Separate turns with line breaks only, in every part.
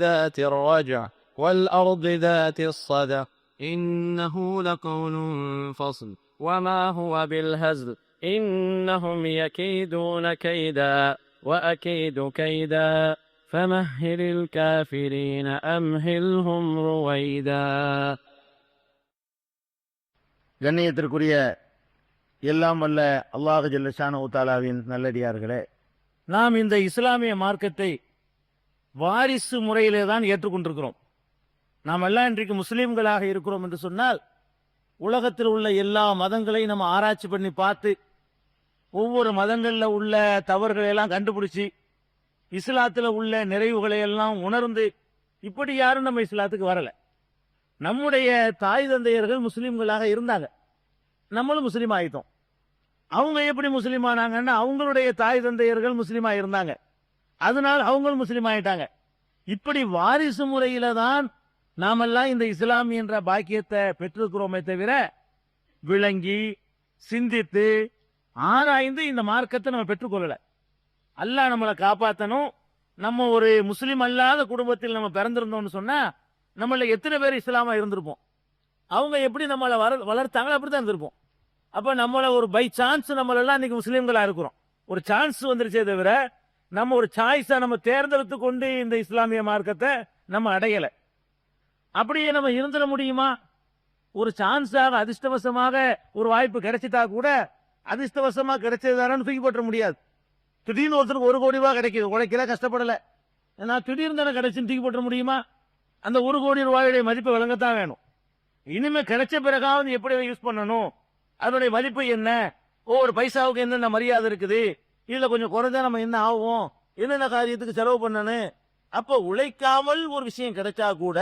ذات الرجع والأرض ذات الصدع إنه لقول فصل وما هو بالهزل إنهم يكيدون كيدا وأكيد كيدا فمهل الكافرين أمهلهم رويدا.
கண்ணியத்திற்குரிய எல்லாம் வல்ல அல்லாஹ் ஜல்ல ஷானஹு தஆலாவின் நல்லடியார்களே, நாம் இந்த இஸ்லாமிய மார்க்கத்தை வாரிசு முறையிலே தான் ஏற்றுக்கொண்டிருக்கிறோம். நாம் எல்லாம் இன்றைக்கு முஸ்லீம்களாக இருக்கிறோம் என்று சொன்னால், உலகத்தில் உள்ள எல்லா மதங்களையும் நம்ம ஆராய்ச்சி பண்ணி பார்த்து ஒவ்வொரு மதங்களில் உள்ள தவறுகளை எல்லாம் கண்டுபிடிச்சி இஸ்லாத்தில் உள்ள நிறைவுகளை எல்லாம் உணர்ந்து இப்படி யாரும் நம்ம இஸ்லாத்துக்கு வரல. நம்முடைய தாய் தந்தையர்கள் முஸ்லீம்களாக இருந்தாங்க, நம்மளும் முஸ்லீம் ஆயிட்டோம். அவங்க எப்படி முஸ்லீம் ஆனாங்கன்னா, அவங்களுடைய தாய் தந்தையர்கள் முஸ்லீமா இருந்தாங்க, அதனால் அவங்களும் முஸ்லீம் ஆயிட்டாங்க. இப்படி வாரிசு முறையில தான் நாமெல்லாம் இந்த இஸ்லாம் என்ற பாக்கியத்தை பெற்றிருக்கிறோமே தவிர, விளங்கி சிந்தித்து ஆராய்ந்து இந்த மார்க்கத்தை நம்ம பெற்றுக்கொள்ளல. அல்லாஹ் நம்மளை காப்பாற்றணும். நம்ம ஒரு முஸ்லீம் அல்லாத குடும்பத்தில் நம்ம பிறந்திருந்தோம்னு சொன்னா, நம்மள எத்தனை பேர் இஸ்லாமா இருந்திருப்போம். அவங்க எப்படி நம்மளை வளர்த்தாங்களோ அப்படித்தான் இருந்திருப்போம். அப்ப நம்மள ஒரு பை சான்ஸ் நம்மளெல்லாம் இன்னைக்கு முஸ்லீம்களா இருக்கிறோம். ஒரு சான்ஸ் வந்துருச்சே தவிர, நம்ம ஒரு சாய்ஸா நம்ம தேர்ந்தெடுத்து கொண்டு இந்த இஸ்லாமிய மார்க்கத்தை நம்ம அடையல. அப்படியே நம்ம இருந்துட முடியுமா? ஒரு சான்ஸாக அதிர்ஷ்டவசமாக ஒரு வாய்ப்பு கிடைச்சிட்டா கூட, அதிர்ஷ்டவசமா கிடைச்சதானு தூக்கி போட்ட முடியாது. திடீர்னு ஒருத்தருக்கு 1 கோடி ரூபாய் கிடைக்குது, உழைக்கல கஷ்டப்படல, நான் திடீர்னு தானே கிடைச்சுன்னு தூக்கி போட்ட முடியுமா? அந்த 1 கோடி ரூபாயுடைய மதிப்பை விளங்கத்தான் வேணும். இனிமே கிடைச்ச பிறகாவது எப்படி யூஸ் பண்ணணும், அதனுடைய மதிப்பு என்ன, ஒவ்வொரு பைசாவுக்கு என்னென்ன மரியாதை இருக்குது, இதுல கொஞ்சம் குறைஞ்சா நம்ம என்ன ஆகும், என்னென்ன காரியத்துக்கு செலவு பண்ணணும். அப்போ உழைக்காமல் ஒரு விஷயம் கிடைச்சா கூட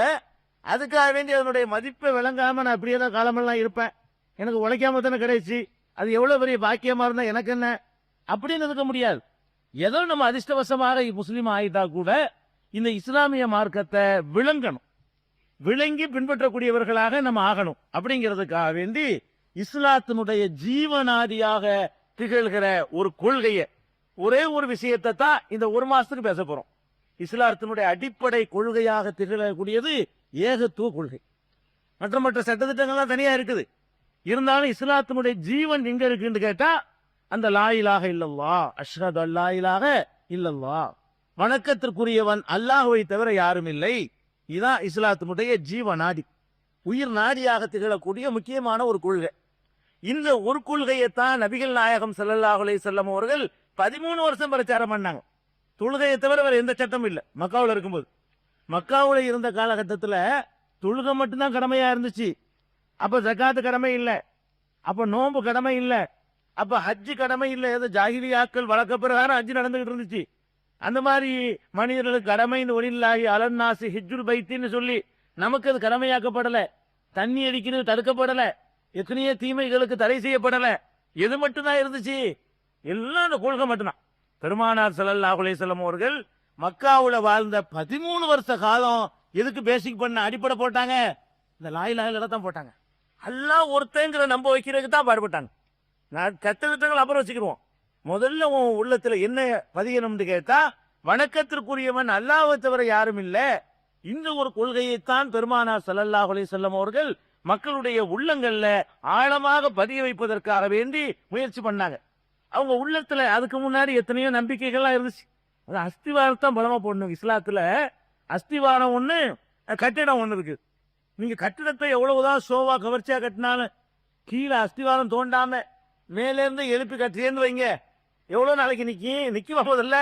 அதுக்காக வேண்டி அதனுடைய மதிப்பை விளங்காம நான் அப்படியே தான் காலமெல்லாம் இருப்பேன், எனக்கு உழைக்காம தானே கிடைச்சி, அது எவ்வளவு பெரிய பாக்கியமா இருந்தா எனக்கு என்ன அப்படின்னு இருக்க முடியாது. ஏதோ நம்ம அதிர்ஷ்டவசமாக முஸ்லீம் ஆயிட்டா கூட இந்த இஸ்லாமிய மார்க்கத்தை விளங்கணும், விளங்கி பின்பற்றக்கூடியவர்களாக நம்ம ஆகணும். அப்படிங்கிறதுக்காக வேண்டி இஸ்லாத்தினுடைய ஜீவனாதியாக திகழ்கிற ஒரு கொள்கையை, ஒரே ஒரு விஷயத்தை தான் இந்த 1 மாசத்துக்கு பேச போறோம். இஸ்லாத்தினுடைய அடிப்படை கொள்கையாக திகழக்கூடியது ஏகத்துவ கொள்கை. மற்ற சட்டத்திட்டங்கள்லாம் தனியா இருக்குது, இருந்தாலும் இஸ்லாத்தினுடைய ஜீவன் எங்க இருக்குன்னு கேட்டா, அந்த லா இலாஹ இல்லல்லாஹ் அஷ்ஹது அல்லா இலாஹ இல்லல்லாஹ், வணக்கத்திற்குரியவன் அல்லாஹ்வை தவிர யாரும் இல்லை. இதுதான் இஸ்லாத்தினுடைய ஜீவ நாடி, உயிர் நாடியாக திகழக்கூடிய முக்கியமான ஒரு கொள்கை. இந்த ஒரு கொள்கையைத்தான் நபிகள் நாயகம் ஸல்லல்லாஹு அலைஹி வஸல்லம் அவர்கள் 13 வருஷம் பிரச்சாரம் பண்ணாங்க. தொழுகையை தவிர வேற எந்த சட்டமும் இல்லை. மக்காவுல இருக்கும்போது, மக்காவுல இருந்த காலகட்டத்தில் தொழுகை மட்டும்தான் கடமையா இருந்துச்சு. அப்ப ஜகாத்து கடமை இல்லை, அப்ப நோன்பு கடமை இல்லை, அப்ப ஹஜ்ஜு கடமை இல்லை. ஏதோ ஜாகிலியாக்கள் வழக்க பிரகாரம் ஹஜ்ஜு நடந்துகிட்டு இருந்துச்சு. அந்த மாதிரி மனிதர்களுக்கு கடமைன்னு ஒலில்லாஹி அலன்னாசி ஹிஜ்ஜுல் பைத்தின்னு சொல்லி நமக்கு அது கடமையாக்கப்படல. தண்ணி அடிக்கிறது தடுக்கப்படல, எத்தனையோ தீமைகளுக்கு தடை செய்யப்படல. எது மட்டும்தான் இருந்துச்சு? எல்லாம் அந்த கொள்கை மட்டும்தான். பெருமானார் ஸல்லல்லாஹு அலைஹி வஸல்லம் அவர்கள் மக்காவுல வாழ்ந்த 13 வருஷ காலம் எதுக்கு பேசிக் பண்ண அடிப்படை போட்டாங்க? இந்த லா இலாஹ இல்லல்லாஹ் தான் போட்டாங்க. அல்லாஹ் ஒருத்தங்கிற நம்ப வைக்கிறதுக்கு தான் பாடுபட்டாங்க. நான் கட்டளை அப்புறம் வச்சுக்கிடுவோம். முதல்ல உன் உள்ளத்துல என்ன பதியணும்னு கேட்டா, வணக்கத்திற்குரியவன் அல்லாஹ்வை தவிர யாரும் இல்லை. இந்த ஒரு கொள்கையைத்தான் பெருமானார் ஸல்லல்லாஹு அலைஹி வஸல்லம் அவர்கள் மக்களுடைய உள்ளங்கள்ல ஆழமாக பதிய வைப்பதற்காக வேண்டி முயற்சி பண்ணாங்க. அவங்க உள்ளத்துல அதுக்கு முன்னாடி எத்தனையோ நம்பிக்கைகள்லாம் இருந்துச்சு. அது அஸ்திவாரத்தான் பலமா போடணும். இஸ்லாத்துல அஸ்திவாரம் ஒண்ணு, கட்டிடம் ஒண்ணு இருக்கு. நீங்க கட்டிடத்தை எவ்வளவுதான் ஷோவா கவர்ச்சியா கட்டினாலும் கீழே அஸ்திவாரம் தோண்டாம மேல இருந்து எழுப்பி கட்டியேன்னு வைங்க, எவ்வளவு நாளைக்கு நிக்க போதில்ல,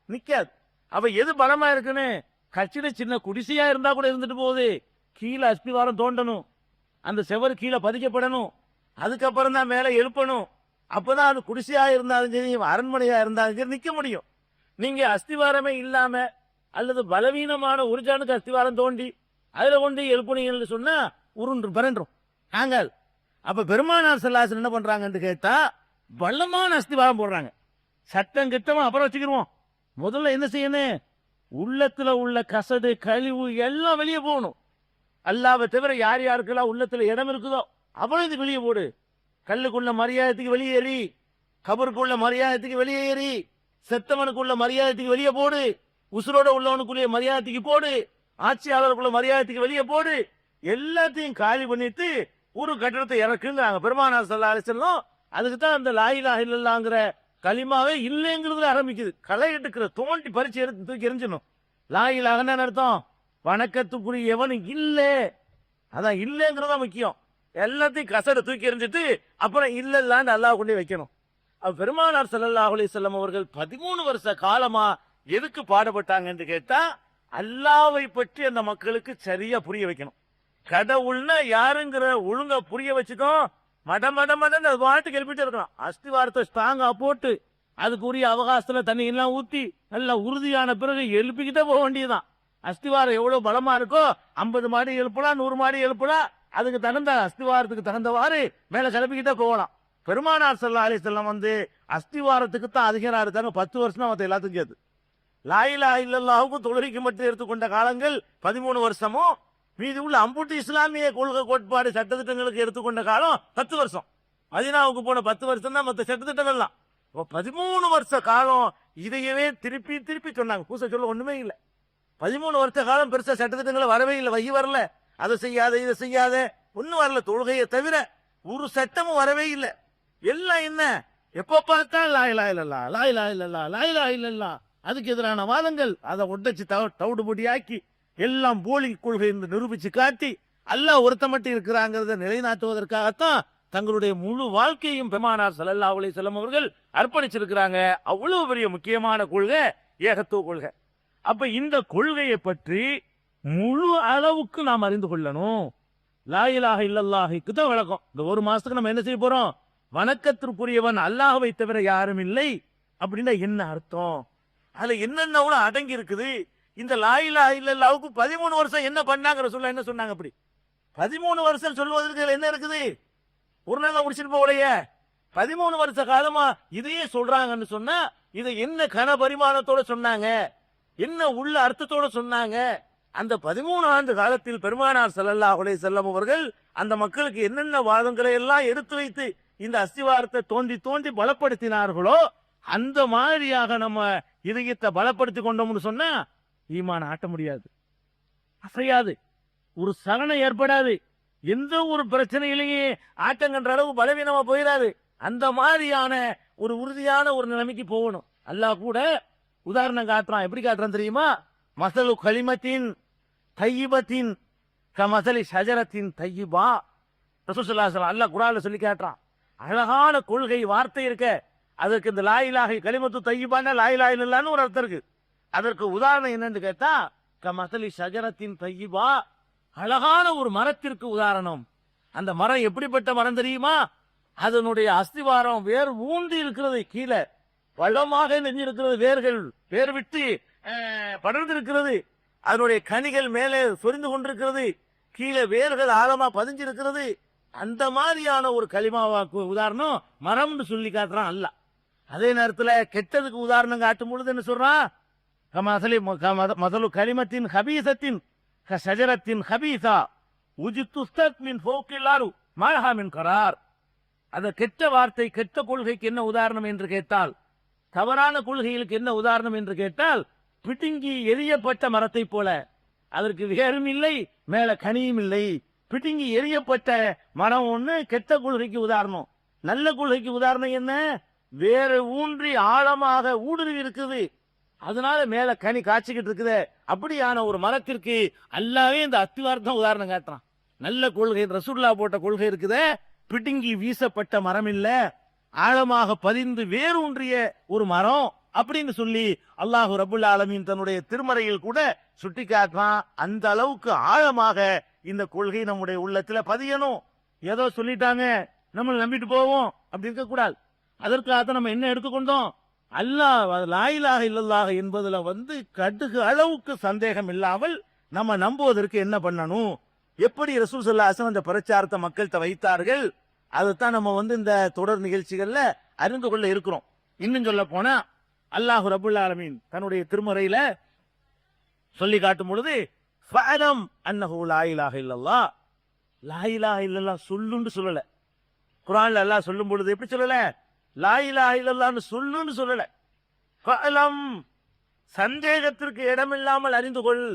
நிக்காது. அப்ப எது பலமா இருக்குன்னு, கட்டிட சின்ன குடிசையா இருந்தா கூட இருந்துட்டு போகுது, கீழே அஸ்திவாரம் தோண்டணும், அந்த செவரு கீழே பதிக்கப்படணும், அதுக்கப்புறம் தான் மேல எழுப்பணும். அப்பதான் அது குடிசையா இருந்தாலும் சரி, அரண்மனையா இருந்தாலும் சரி நிக்க முடியும். நீங்க அஸ்திவாரமே இல்லாம அல்லது பலவீனமான உருஜானுக்கு அஸ்திவாரம் தோண்டி அதுல கொண்டு எழுப்புனீங்கன்னு சொன்னா உருண்டு பரண்டும் நாங்கள். அப்ப பெருமானார் ஸல்லல்லாஹு என்ன பண்றாங்கன்னு கேட்டா, பலமான அஸ்திவாரம் போடுறாங்க. சட்டம் கிட்டமா அப்புறம் வச்சுக்கிடுவோம். முதல்ல என்ன செய்யணும்? உள்ளத்துல உள்ள கசடு கழிவு எல்லாம் வெளியே போகணும். அல்லாஹ்வை தவிர யார் யாருக்கெல்லாம் உள்ளத்துல இடம் இருக்குதோ அப்புறம் இது வெளியே போடு. கல்லுக்குள்ள மரியாதைக்கு வெளியேறி, கபருக்குள்ள மரியாதைக்கு வெளியேறி, செத்தவனுக்குள்ள மரியாதைக்கு வெளியே போடு. உசுரோட உள்ளவனுக்குரிய மரியாதைக்கு போடு, ஆட்சியாளருக்குள்ள மரியாதைக்கு வெளியே போடு, எல்லாத்தையும் காலி பண்ணிட்டு ஒரு கட்டடத்தை இறக்குங்கிறாங்க பெருமானார் ஸல்லல்லாஹு அலைஹி வஸல்லம். அதுக்கு தான் அந்த லா இலாஹ இல்லல்லாஹ்ங்கிற கலிமாவே இல்லைங்கிறதுல ஆரம்பிக்குது. களை எடுக்கிற தோண்டி பறிச்சு எடுத்து தூக்கி எரிஞ்சணும். லா இலாஹன்னு அர்த்தம் வணக்கத்துக்குரிய எவன் இல்ல, அதான் இல்லைங்கிறதா முக்கியம். எல்லாத்தையும் கசட தூக்கி எறிஞ்சிட்டு அப்புறம் இல்லல்லான்னு அல்லாஹ் கொண்டு வைக்கணும். பெருமானார் ஸல்லல்லாஹு அலைஹி வஸல்லம் அவர்கள் 13 வருஷ காலமா எதுக்கு பாடுபட்டாங்கன்னு கேட்டா, அல்லாஹ்வை பற்றி அந்த மக்களுக்கு சரியா புரிய வைக்கணும். கடவுள்னா யாருங்கிற ஒழுங்கா புரிய வச்சுட்டோம், மட மட மடன்னு அது பாட்டுக்கு எழுப்பிட்டு இருக்கலாம். அஸ்திவாரத்தை ஸ்ட்ராங்கா போட்டு அதுக்குரிய அவகாசத்துல தண்ணி எல்லாம் ஊத்தி நல்லா உறுதியான பிறகு எழுப்பிக்கிட்டே போக வேண்டியதுதான். அஸ்திவாரம் எவ்வளவு பலமா இருக்கோ 50 மாடி எழுப்பலாம், 100 மாடி எழுப்பலாம், அதுக்கு தகுந்த அஸ்திவாரத்துக்கு தகுந்தவாறு மேல கிளப்பிக்கிட்டே போகலாம். பெருமானார் ஸல்லல்லாஹு அலைஹி வஸல்லம் அஸ்திவாரத்துக்கு தான் அதிகரா இருக்காங்க. 10 வருஷம் தான் மற்ற எல்லாத்துக்கும் கேது. லா இலாஹ இல்லல்லாஹுக்கு தொழுகைக்கு மட்டும் எடுத்துக்கொண்ட காலங்கள் 13 வருஷமும், மீதி உள்ள அம்புட்டு இஸ்லாமிய கொள்கை கோட்பாடு சட்டத்திட்டங்களுக்கு எடுத்துக்கொண்ட காலம் 10 வருஷம். மதீனாவுக்கு போன 10 வருஷம் தான் மற்ற சட்டத்திட்டங்கள்லாம். 13 வருஷ காலம் இதையவே திருப்பி திருப்பி சொன்னாங்க. பூச சொல்ல ஒண்ணுமே இல்லை. 13 வருஷ காலம் பெருசா சட்டத்திட்டங்களை வரவே இல்லை, வகி வரல, அதை செய்யாத இதை செய்யாத ஒன்னும் வரல. தொழுகையை தவிர ஒரு சட்டமும் வரவே இல்லை. எல்லாம் என்ன, எப்ப பார்த்தா லா இலாஹ இல்லல்லாஹ், லா இலாஹ இல்லல்லாஹ், லா இலாஹ இல்லல்லாஹ், அதுக்கு எதிரான வாதங்கள், அதை ஒட்டச்சு தவிடு பொடியாக்கி எல்லாம் போலி கொள்கை என்று நிரூபிச்சு காட்டி அல்லாஹ் ஒருத்த மட்டும் இருக்கிறாங்கிறத நிலைநாட்டுவதற்காகத்தான் தங்களுடைய முழு வாழ்க்கையும் பெருமானார் ஸல்லல்லாஹு அலைஹி வஸல்லம் அவர்கள் அர்ப்பணிச்சிருக்கிறாங்க. அவ்வளவு பெரிய முக்கியமான கொள்கை ஏகத்துவ கொள்கை. அப்ப இந்த கொள்கையை பற்றி முழு அளவுக்கு நாம் அறிந்து கொள்ளணும். லா இலாஹ இல்லல்லாஹுக்கு தான் விளக்கம். இந்த ஒரு மாசத்துக்கு நம்ம என்ன செய்ய போறோம்? வணக்கத்திற்குரியவன் அல்லாஹ்வை தவிர யாரும் இல்லை அப்படின்னா என்ன அர்த்தம், அதுல என்னென்ன அடங்கி இருக்குது. இந்த லா இலாஹ இல்லல்லாஹுக்கு 13 வருஷம் என்ன பண்ணாங்கிற சொல்ல என்ன சொன்னாங்க? அப்படி 13 வருஷம் சொல்வதற்கு என்ன இருக்குது? ஒரு நாள் முடிச்சுட்டு போகலைய. 13 வருஷ காலமா இதையே சொல்றாங்கன்னு சொன்னா இதை என்ன கன பரிமாணத்தோட சொன்னாங்க, என்ன உள்ள அர்த்தத்தோட சொன்னாங்க? அந்த 13 ஆண்டு காலத்தில் பெருமானார் ஸல்லல்லாஹு அலைஹி வஸல்லம் அவர்கள் அந்த மக்களுக்கு என்னென்ன வாதங்களை எல்லாம் எடுத்து வைத்து இந்த அஸ்திவாரத்தை தோண்டி தோண்டி பலப்படுத்தினார்களோ அந்த மாதிரியாக நம்ம இதயத்தை பலப்படுத்தி கொண்டோம்னு சொன்னா ஈமான் ஆட்ட முடியாது, அசையாது, ஒரு சலனம் ஏற்படாது, எந்த ஒரு பிரச்சனையிலேயே ஆட்டங்கன்ற அளவு பலவீனமா போயிடாது. அந்த மாதிரியான ஒரு உறுதியான ஒரு நிலைமைக்கு போகணும். அல்லாஹ் கூட உதாரணம் காட்டுறான். எப்படி காட்டுறான் தெரியுமா? மசலு கலிமத்தின் தையிபத்தின் கமசலி ஷஜரத்தின் தையிபா. ரசூல் ஸல்லல்லாஹு அலைஹி வஸல்லம் அல்லாஹ் குர்ஆன்ல சொல்லி காட்டுறான். அழகான கொள்கை வார்த்தை இருக்க, அதற்கு இந்த லா இலாஹ கலிமத்து தையிபான்னா லா இலாஹ இல்லல்லாஹ்னு ஒரு அர்த்தம் இருக்கு. அதற்கு உதாரணம் என்னன்னு கேட்டா கமசலி ஷஜரத்தின் தையிபா, அழகான ஒரு மரத்திற்கு உதாரணம். அந்த மரம் எப்படிப்பட்ட மரம் தெரியுமா? அதனுடைய அஸ்திவாரம் வேர் ஊன்றி இருக்கிறது, கீழே வளமாக நெஞ்சிருக்கிறது, வேர்கள் வேர் விட்டு படர்ந்து இருக்கிறது, அதனுடைய கனிகள் மேலே சொரிந்து கொண்டிருக்கிறது, கீழே வேர்கள் ஆழமா பதிஞ்சிருக்கிறது. அந்த மாதிரியான ஒரு களிமாவாக்கு உதாரணம் மரம்னு சொல்லி காட்டுறான் அல்லாஹ். அதே நேரத்தில் கெட்டதுக்கு உதாரணம் காட்டும் பொழுது என்ன சொல்றான்? மதலு கலிமத்தின் ஹபீசத்தின் ஷஜரத்தின் ஹபீசா உஜித்துஸ்தத் மின் ஃபௌகில் அர்த் மா லஹா மின் கரார். அந்த கெட்ட வார்த்தை, கெட்ட கொள்கைக்கு என்ன உதாரணம் என்று கேட்டால், தவறான கொள்கைகளுக்கு என்ன உதாரணம் என்று கேட்டால், பிடுங்கி எரியப்பட்ட மரத்தை போல, அதற்கு வேரும் இல்லை, மேல கனியும் இல்லை. பிடுங்கி எரியப்பட்ட மரம் ஒண்ணு கெட்ட கொள்கைக்கு உதாரணம். நல்ல கொள்கைக்கு உதாரணம் என்ன? வேற ஊன்றி ஆழமாக ஊடுருவி இருக்குது, அதனால மேல கனி காய்ச்சிக்கிட்டு இருக்குது. அப்படியான ஒரு மரத்திற்கு அல்லாவே இந்த அத்திவாரத்தான் உதாரணம் காட்டுறான். நல்ல கொள்கை ரசூலுல்லாஹ் போட்ட கொள்கை இருக்குதே, பிடுங்கி வீசப்பட்ட மரம் இல்ல, ஆழமாக பதிந்து வேரூன்றிய ஒரு மரம் அப்படின்னு சொல்லி அல்லாஹு ரப்புல் ஆலமீன் தன்னுடைய திருமறையில் கூட சுட்டி காட்டுறான். அந்த அளவுக்கு ஆழமாக இந்த கொள்கை நம்முடைய உள்ளத்துல பதியணும். ஏதோ சொல்லிட்டாங்க நம்ம நம்பிட்டு போவோம் அப்படி இருக்க கூடாது. அதற்காக நம்ம என்ன எடுத்துக்கொண்டோம்? அல்லாஹ் லா இலாஹ இல்லல்லாஹ் என்பதுல கடுகு அளவுக்கு சந்தேகம் இல்லாமல் நம்ம நம்புவதற்கு என்ன பண்ணணும், எப்படி ரசூல் ஸல்லல்லாஹு அலைஹி வஸல்லம் அந்த பிரச்சாரத்தை மக்கள்கிட்ட வைத்தார்கள், அதைத்தான் நம்ம இந்த தொடர் நிகழ்ச்சிகள்ல அறிந்து கொள்ள இருக்கிறோம். இன்னும் சொல்ல போனா அல்லாஹு ரப்புல் ஆலமீன் தன்னுடைய திருமறையில சொல்லி காட்டும் பொழுது ஃபஅலம் அன்னஹு லா இலாஹ இல்லல்லாஹ், லா இலாஹ இல்லல்லாஹ் சொல்லுன்னு சொல்லல. குர்ஆன்ல அல்லாஹ் சொல்லும் பொழுது எப்படி சொல்லல? லா இலாஹ இல்லல்லாஹ்னு சொல்லுன்னு சொல்லல. ஃபஅலம், சந்தேகத்திற்கு இடமில்லாமல் அறிந்து கொள்.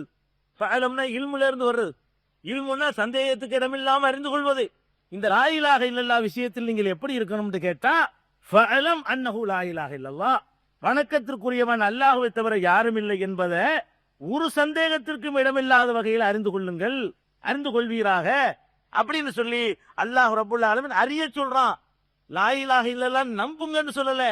ஃபஅலம்னா இல்முல இருந்து வருது. இல்முன்னா சந்தேகத்துக்கு இடமில்லாமல் அறிந்து கொள்வது. இந்த லா இலாஹ இல்லல்லாஹ் விஷயத்தில் நீங்கள் எப்படி இருக்கணும்னு கேட்டா, ஃபஅலம் அன்னஹு லா இலாஹ இல்லல்லாஹ், வணக்கத்திற்குரியவன் அல்லாஹ்வை தவிர யாரும் இல்லை என்பதை ஒரு சந்தேகத்திற்கும் இடமில்லாத வகையில் அறிந்து கொள்ளுங்கள், அறிந்து கொள்வீராக அப்படின்னு சொல்லி அல்லாஹ் ரப்புல் ஆலமீன் அறிய சொல்றான். லா இலாஹ இல்லல்லாஹ் நம்புங்கன்னு சொல்லல,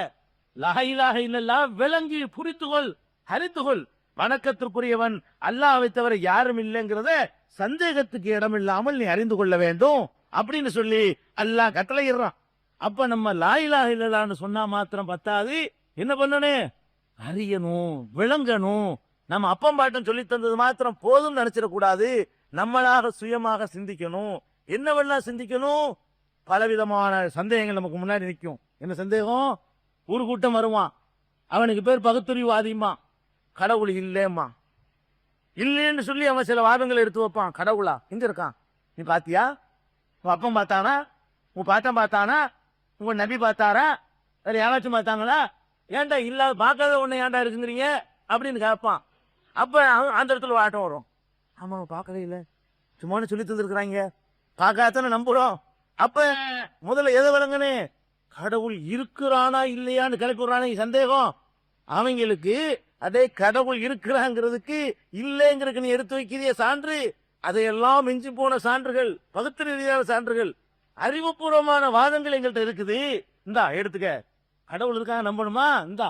லா இலாஹ இல்லல்லாஹ் விளங்கி புரித்துகொள், அறிந்துகொள். வணக்கத்திற்குரியவன் அல்லாஹ்வை தவிர யாரும் இல்லைங்கிறத சந்தேகத்துக்கு இடமில்லாமல் நீ அறிந்து கொள்ள வேண்டும் அப்படின்னு சொல்லி அல்லாஹ் கட்டளையிடுறான். அப்ப நம்ம லா இலாஹ இல்லல்லாஹ்னு சொன்னா மாத்திரம் பத்தாது, என்ன பண்ணணும்? அறியணும், விளங்கணும். நம்ம அப்பம் பாட்டம் சொல்லி தந்தது மாத்திரம் போதும் நினைச்சிடக்கூடாது. நம்மளாக சுயமாக சிந்திக்கணும். என்னவெல்லாம் சிந்திக்கணும்? பலவிதமான சந்தேகங்கள் நமக்கு முன்னாடி நிற்கும். என்ன சந்தேகம்? ஒரு கூட்டம் வருவான், அவனுக்கு பேர் பகுத்தறிவாதிமா, கடவுள் இல்லேம்மா. இல்லைன்னு சொல்லி அவன் சில வாதங்களை எடுத்து வைப்பான். கடவுளா எங்க இருக்கான்? நீ பாத்தியா? உன் அப்பம் பார்த்தானா? உன் பாட்டம் பார்த்தானா? உங்க நபி பார்த்தாரா? வேற யாராச்சும் பார்த்தாங்களா? ஏன்டா இல்லாத பார்க்காத உன்னை ஏன்டா இருக்குங்கிறீங்க அப்படின்னு கேட்பான். அப்ப அந்த இடத்துல ஆட்டம் வரும். ஆமா பார்க்கவே இல்லை, சும்மா சொல்லி தந்துருக்குறாங்க, பார்க்காதானே நம்புறோம். அப்ப முதல்ல எதை விளங்கனே? கடவுள் இருக்கிறானா இல்லையான்னு கிளப்பிடுறானே சந்தேகம். அவங்களுக்கு அதே கடவுள் இருக்கிறாங்கிறதுக்கு இல்லைங்கிறதுக்கு நீ எடுத்து வைக்கிறிய சான்று, அதையெல்லாம் மிஞ்சி போன சான்றுகள், பகுத்தறிவு ரீதியான சான்றுகள், அறிவுபூர்வமான வாதங்கள் எங்கள்கிட்ட இருக்குது. இந்தா எடுத்துக்க, கடவுள் இருக்காங்க நம்பணுமா? இந்தா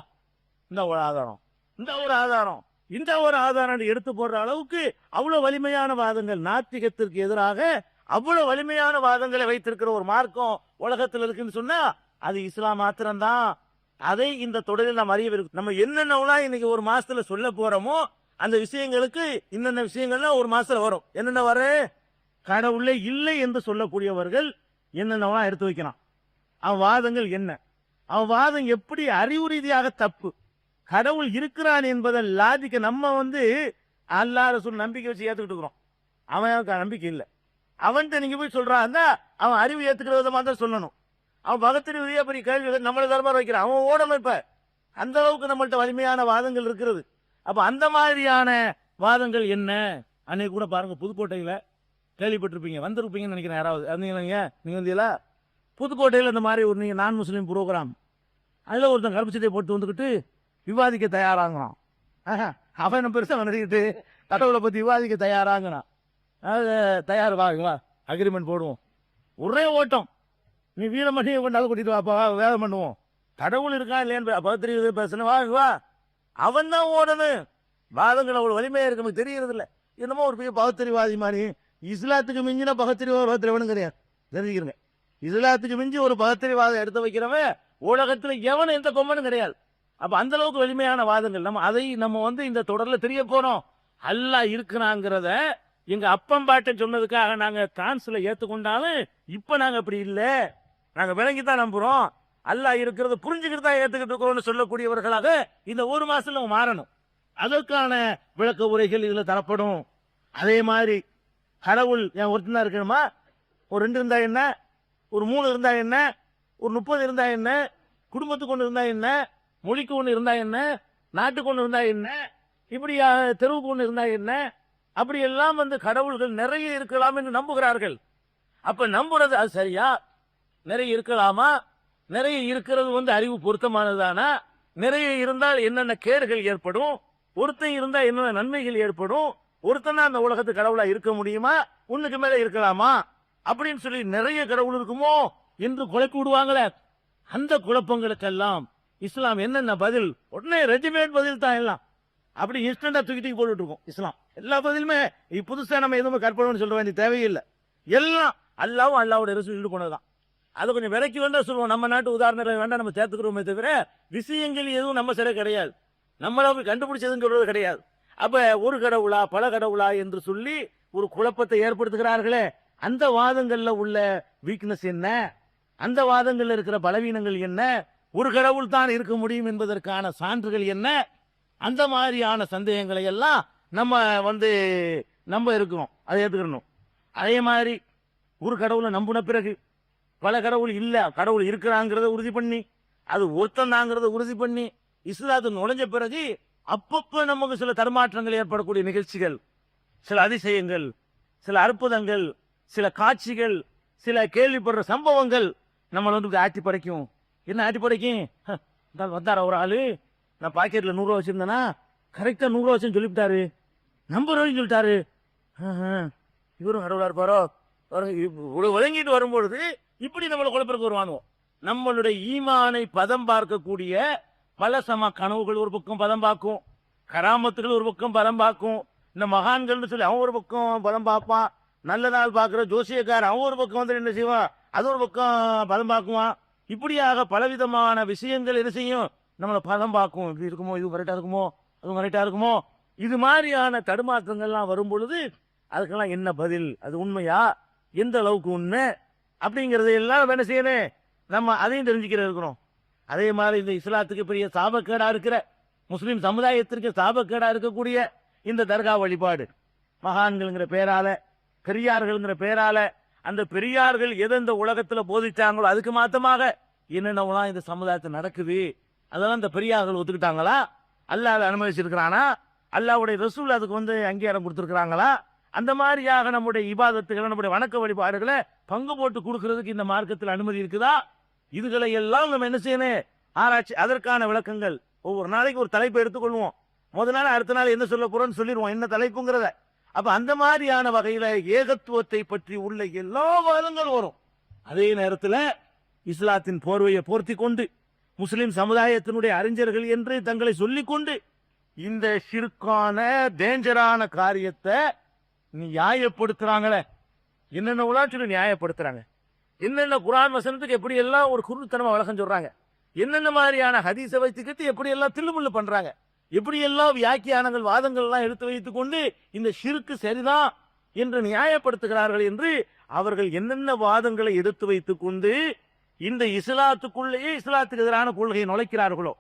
இந்த ஒரு ஆதாரம், இந்த ஒரு ஆதாரம், இந்த ஒரு ஆதாரம் எடுத்து போடுற அளவுக்கு அவ்வளவு வலிமையான வாதங்கள், நாத்திகத்திற்கு எதிராக அவ்வளவு வலிமையான வாதங்களை வைத்திருக்கிற ஒரு மார்க்கம் உலகத்தில் இருக்குன்னு சொன்னா அது இஸ்லாம் மாத்திரம்தான். அதை இந்த தொடரில் நாம் அறியவிருக்கும். நம்ம என்னென்னலாம் இன்னைக்கு ஒரு மாசத்துல சொல்ல போறோமோ அந்த விஷயங்களுக்கு இன்னென்ன விஷயங்கள்லாம் ஒரு மாசத்துல வரும். என்னென்ன வரும்? கடவுளே இல்லை என்று சொல்லக்கூடியவர்கள் என்னென்னலாம் எடுத்து வைக்கிறான், அவன் வாதங்கள் என்ன, அவன் வாதம் எப்படி அறிவு ரீதியாக தப்பு. கடவுள் இருக்கிறான் என்பதை லாஜிக்க நம்ம அல்லாஹ் ரசூல் நம்பிக்கை வச்சு ஏத்துக்கிட்டு இருக்கிறோம். அவன் நம்பிக்கை இல்லை. அவன்கிட்ட நீங்க போய் சொல்றான், அவன் அறிவு ஏத்துக்கிற விதமா தான் சொல்லணும். அவன் பகத்திரி உரிய பெரிய கேள்வி நம்மள தரமா வைக்கிறான், அவன் ஓடணும். இப்ப அந்த அளவுக்கு நம்மள்ட்ட வலிமையான வாதங்கள் இருக்கிறது. அப்ப அந்த மாதிரியான வாதங்கள் என்ன? அன்னைக்கு கூட பாருங்க, புதுக்கோட்டையில கேள்விப்பட்டிருப்பீங்க, வந்திருப்பீங்கன்னு நினைக்கிறேன். யாராவது நீங்க வந்தீங்களா? புதுக்கோட்டையில் இந்த மாதிரி ஒரு நீங்க நான் முஸ்லீம் ப்ரோக்ராம், அதுல ஒருத்தன் கருப்புச்சட்டை போட்டு வந்துக்கிட்டு விவாதிக்க தயாராகிறான். அவன் பெருசா வந்துக்கிட்டு கடவுளை பத்தி விவாதிக்க தயாராகிறான். தயார், வா அக்ரிமெண்ட் போடுவோம். ஒரே ஓட்டம், நீ வீரமணியை கொண்டாந்து கூட்டிட்டு வாப்பா, வேதம் பண்ணுவோம். கடவுள் இருக்கா இல்லையான்னு பத்திரிகை பேசணும், வா. அவன் தான் ஓடணும். வாதங்கள் அவ்வளவு வலிமையா இருக்கு, நமக்கு தெரியறது இல்லை. என்னமோ ஒரு பெரிய பகத்திரிவாதி மாதிரி. இஸ்லாத்துக்கு மிஞ்சின பகத்திரிவாதம் கிடையாது, தெரிஞ்சுக்கிறேங்க. இஸ்லாத்துக்கு மிஞ்சி ஒரு பகத்திரிவாதம் எடுத்து வைக்கிறவன் உலகத்துல எவனும் எந்த கொம்பனும் கிடையாது. அப்ப அந்த அளவுக்கு வலிமையான வாதங்கள். நம்ம இந்த தொடர்ல தெரிய போறோம். அல்லாஹ் இருக்கிறாங்கிறத எங்க அப்பம் பாட்டன் சொன்னதுக்காக நாங்க கான்ஸ்ல ஏத்துக்கொண்டாலும் இப்ப நாங்க அப்படி இல்ல, நாங்க விளங்கித்தான் நம்புறோம். அல்லாஹ் இருக்கிறத புரிஞ்சுக்கிட்டு தான் ஏத்துக்கிட்டு இருக்கிறோம்னு சொல்லக்கூடியவர்களாக இந்த ஒரு மாசத்துல மாறணும். அதற்கான விளக்க உரைகள் இதுல தரப்படும். அதே மாதிரி கடவுள் என் ஒருத்தன் தான் இருக்கணுமா? ஒரு 2 இருந்தா என்ன, ஒரு 3 இருந்தா என்ன, ஒரு 30 இருந்தா என்ன, குடும்பத்துக்கு ஒண்ணு இருந்தா என்ன, மொழிக்கு ஒண்ணு இருந்தா என்ன, நாட்டுக்கு ஒண்ணு இருந்தா என்ன, இப்படி தெருவுக்கு ஒண்ணு இருந்தா என்ன, அப்படி எல்லாம் கடவுள்கள் நிறைய இருக்கலாம் என்று நம்புகிறார்கள். அப்ப நம்புறது அது சரியா? நிறைய இருக்கலாமா? நிறைய இருக்கிறது அறிவு பொருத்தமானதானா? நிறைய இருந்தால் என்னென்ன கேடுகள் ஏற்படும்? ஒருத்தன் இருந்தா என்னென்ன நன்மைகள் ஏற்படும்? ஒருத்தனா அந்த உலகத்து கடவுளா இருக்க முடியுமா? ஒண்ணுக்கு மேல இருக்கலாமா அப்படின்னு சொல்லி நிறைய கடவுள் இருக்குமோ என்று குழப்பி விடுவாங்களே. அந்த குழப்பங்களுக்கெல்லாம் இஸ்லாம் என்னென்ன பதில்? உடனே ரெடிமேட் பதில் தான் எல்லாம். அப்படி இன்ஸ்டன்டா தூக்கி போட்டுட்டு இருக்கோம் இஸ்லாம். எல்லா பதிலுமே புதுசா நம்ம எதுவும் கற்பனை சொல்ல வேண்டிய தேவையில்லை. எல்லாம் அல்லாவும் அல்லாவோட ரசூல் போனதுதான். அதை கொஞ்சம் விலைக்கு வேண்டா சொல்லுவோம். நம்ம நாட்டு உதாரணம் வேண்டாம் நம்ம சேர்த்துக்கிறோமே தவிர விஷயங்கள் எதுவும் நம்ம சில கிடையாது, நம்மள கண்டுபிடிச்சதுன்னு சொல்றது கிடையாது. அப்ப ஒரு கடவுளா பல கடவுளா என்று சொல்லி ஒரு குழப்பத்தை ஏற்படுத்துகிறார்களே, அந்த வாதங்கள்ல உள்ள வீக்னஸ் என்ன, அந்த வாதங்கள்ல இருக்கிற பலவீனங்கள் என்ன, ஒரு கடவுள் தான் இருக்க முடியும் என்பதற்கான சான்றுகள் என்ன, அந்த மாதிரியான சந்தேகங்களை எல்லாம் நம்ம இருக்கிறோம், அதை ஏத்துக்கணும். அதே மாதிரி ஒரு கடவுளை நம்பின பிறகு பல கடவுள் இல்ல, கடவுள் இருக்கிறாங்கிறத உறுதி பண்ணி, அது ஒருத்தன் தாங்கிறத உறுதி பண்ணி இஸ்லாத்து நுழைஞ்ச பிறகு அப்பப்ப நமக்கு சில தடுமாற்றங்கள் ஏற்படக்கூடிய நிகழ்ச்சிகள், சில அதிசயங்கள், சில அற்புதங்கள், சில காட்சிகள், சில கேள்விப்படுற சம்பவங்கள் நம்மளை வந்து ஆட்டி படைக்கும். என்ன ஆட்டி படைக்கும்? வந்தார ஒரு ஆளு, நான் பாக்கெட்ல 100 ரூபா வச்சிருந்தேன்னா கரெக்டா 100 ரூபா வச்சுன்னு சொல்லிவிட்டாரு, நம்பர் வரைக்கும் சொல்லிட்டாரு. இவரும் கடவுளா இருப்பாரோ ஒதுங்கிட்டு வரும்பொழுது இப்படி நம்மளை குழப்பருக்கு வருவானோ. நம்மளுடைய ஈமானை பதம் பார்க்கக்கூடிய பல கனவுகள் ஒரு பக்கம் பதம் பார்க்கும், கராமத்துகள் ஒரு பக்கம் பதம் பார்க்கும், இந்த மகான்கள்னு சொல்லி அவன் ஒரு பக்கம் பதம் பார்ப்பான், நல்ல நாள் பார்க்கிற ஜோசியக்காரன் அவன் ஒரு பக்கம் வந்து என்ன செய்வான், அது ஒரு பக்கம் பதம் பார்க்குவான். இப்படியாக பலவிதமான விஷயங்கள் என்ன செய்யும், நம்மளை பதம் பார்க்கும். இப்படி இருக்குமோ, இது கரெக்டா இருக்குமோ, அது கரெக்டா இருக்குமோ, இது மாதிரியான தடுமாற்றங்கள்லாம் வரும் பொழுது அதுக்கெல்லாம் என்ன பதில், அது உண்மையா, எந்த அளவுக்கு உண்மை அப்படிங்கறத எல்லாம் என்ன செய்யணும், நம்ம அதையும் தெரிஞ்சுக்கிற இருக்கிறோம். அதே மாதிரி இந்த இஸ்லாத்துக்கு பெரிய சாபக்கேடா இருக்கிற, முஸ்லிம் சமுதாயத்திற்கு சாபக்கேடா இருக்கக்கூடிய இந்த தர்கா வழிபாடு, மகான்கள்ங்கிற பேரால, பெரியார்கள்ங்கிற பேரால, அந்த பெரியார்கள் எதை இந்த உலகத்துல போதிச்சாங்களோ அதுக்கு மாத்தமாக என்னென்னலாம் இந்த சமுதாயத்தில் நடக்குது, அதெல்லாம் இந்த பெரியார்கள் ஒத்துக்கிட்டாங்களா, அல்லாஹ் அதை அனுமதிச்சிருக்கிறானா, அல்லாஹ்வுடைய ரசூல் அதுக்கு வந்து அங்கீகாரம் கொடுத்திருக்கிறாங்களா, அந்த மாதிரியாக நம்முடைய இபாதத்துகளை, நம்முடைய வணக்க வழிபாடுகளை பங்கு போட்டு கொடுக்கிறதுக்கு இந்த மார்க்கத்தில் அனுமதி இருக்குதா, இதுகளை எல்லாம் நம்ம என்ன செய்யணும், ஆராய்ச்சி. அதற்கான விளக்கங்கள் ஒவ்வொரு நாளைக்கு ஒரு தலைப்பை எடுத்துக்கொள்வோம். முதல் நாள் அடுத்த நாள் என்ன சொல்ல போறோம்னு சொல்லிடுவோம், என்ன தலைப்புங்கிறத. அப்ப அந்த மாதிரியான வகையில ஏகத்துவத்தை பற்றி உள்ள எல்லா வாதங்களும் வரும். அதே நேரத்தில் இஸ்லாத்தின் போர்வையை போர்த்தி கொண்டு முஸ்லிம் சமுதாயத்தினுடைய அறிஞர்கள் என்று தங்களை சொல்லிக் கொண்டு இந்த ஷிர்கான டேஞ்சரான காரியத்தை நியாயப்படுத்துறாங்களே, என்னென்ன உலாச்சு நியாயப்படுத்துறாங்க, என்னென்ன குர்ஆன் வசனத்துக்கு எப்படி எல்லாம் ஒரு குருத்தனமா விளக்கம் சொல்றாங்க, என்னென்ன மாதிரியான ஹதீஸை வைத்துக்கிட்டு எப்படி எல்லாம் தில்லுமுள்ளு பண்றாங்க, எப்படி எல்லாம் வியாக்கியானங்கள் வாதங்கள் எல்லாம் எடுத்து வைத்துக் கொண்டு இந்த ஷிர்க்கு சரிதான் என்று நியாயப்படுத்துகிறார்கள் என்று அவர்கள் என்னென்ன வாதங்களை எடுத்து வைத்துக் கொண்டு இந்த இஸ்லாத்துக்குள்ளேயே இஸ்லாத்துக்கு எதிரான கொள்கையை நுழைக்கிறார்களோ,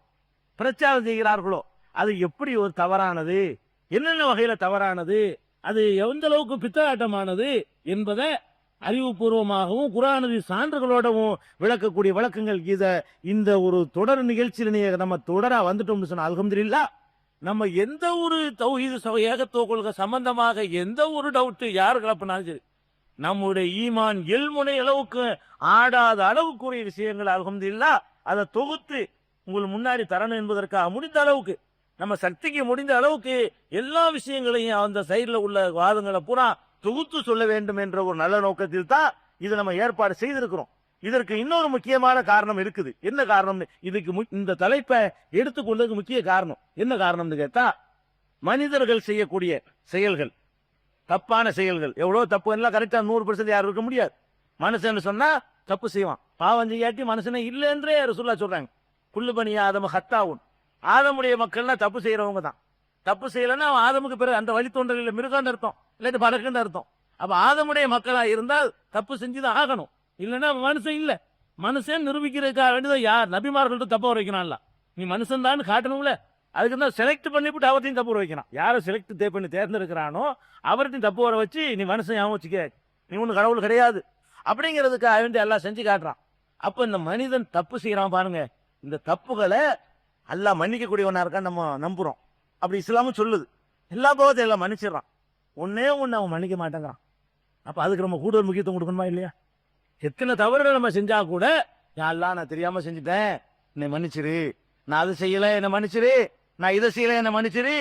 பிரச்சாரம் செய்கிறார்களோ, அது எப்படி ஒரு தவறானது, என்னென்ன வகையில தவறானது, அது எந்த அளவுக்கு பித்தலாட்டமானது என்பதை அறிவுபூர்வமாகவும் குர்ஆனி சான்றுகளோடவும் விளக்கக்கூடிய விளக்கங்கள். இந்த ஒரு தொடர் நிகழ்ச்சியில நம்ம தொடரா வந்துட்டோம்னு சொன்னா அல்ஹம்துலில்லாஹ், நம்ம எந்த ஒரு தௌஹீது ஏகத்துவ கொள்கை சம்பந்தமாக எந்த ஒரு டவுட் யாரு கிளப்பினாலும் சரி, நம்முடைய ஈமான் எல்முனை அளவுக்கு ஆடாத அளவுக்குரிய விஷயங்கள் அல்ஹம்துலில்லாஹ் அதை தொகுத்து உங்களுக்கு முன்னாடி தரணும் என்பதற்காக முடிந்த அளவுக்கு நம்ம சக்திக்கு முடிந்த அளவுக்கு எல்லா விஷயங்களையும் அந்த சைடுல உள்ள வாதங்களை பூரா தொகுத்து சொல்ல வேண்டும் என்ற ஒரு நல்ல நோக்கத்தில் தான் இதை நம்ம ஏற்பாடு செய்திருக்கிறோம். இதற்கு இன்னொரு முக்கியமான காரணம் இருக்குது. என்ன காரணம், இதுக்கு இந்த தலைப்பை எடுத்துக்கொண்டதுக்கு முக்கிய காரணம் என்ன காரணம்னு கேட்டா, மனிதர்கள் செய்யக்கூடிய செயல்கள், தப்பான செயல்கள், எவ்வளவு தப்பு எல்லாம் கரெக்டா 100% யாரும் இருக்க முடியாது. மனுஷன் சொன்னா தப்பு செய்வான், பாவம் செய்யாட்டி மனுஷனே இல்லை என்றே ரசூலுல்லாஹ் சொல்றாங்க. குல்லு பனி ஆதம ஹத்தாவுன், ஆதமுடைய மக்கள்னா தப்பு செய்யறவங்க தான். தப்பு செய்யலன்னா அவன் ஆதமுக்கு பிறகு அந்த வழி தோன்றல மிருகான்னு அர்த்தம், இல்லாட்டி பறக்குன்னு அர்த்தம். அப்ப ஆதமுடைய மக்களா இருந்தால் தப்பு செஞ்சுதான் ஆகணும், இல்லைன்னா மனுஷன் இல்ல. மனுஷன் நிரூபிக்கிறதுக்காக வேண்டியதான் யார் நபிமார்கள்ட்ட தப்ப வைக்கிறான்ல, நீ மனுஷன் தான் காட்டணும்ல, அதுக்கு தான் செலக்ட் பண்ணிவிட்டு அவர்த்தையும் தப்பு வர வைக்கிறான். யாரை செலக்ட் பண்ணி தேர்ந்தெடுக்கிறானோ அவர்த்தையும் தப்பு வர வச்சு நீ மனுஷன் யாவும் வச்சுக்க, நீ ஒண்ணு கடவுள் கிடையாது அப்படிங்கிறதுக்காக வேண்டி எல்லாம் செஞ்சு காட்டுறான். அப்ப இந்த மனிதன் தப்பு செய்யறான் பாருங்க, இந்த தப்புகளை அல்லாஹ் மன்னிக்க கூடியவனா இருக்கான்னு நம்ம நம்புறோம். அப்படி இஸ்லாமும் சொல்லுது, எல்லா பாவத்தையும் எல்லாம் மன்னிச்சிடறான், ஒன்னே ஒன்னு அவன் மன்னிக்க மாட்டேங்கிறான். அப்ப அதுக்கு நம்ம கூடுதல் முக்கியத்துவம் கொடுக்கணுமா இல்லையா? எத்தனை தவறுகள் நம்ம செஞ்சா கூட, அல்லாஹ் நான் தெரியாம செஞ்சுட்டேன் என்னை மன்னிச்சிரு, நான் அதை செய்யல என்ன மன்னிச்சிரு, நான் இதை செய்யல என்ன மன்னிச்சிரு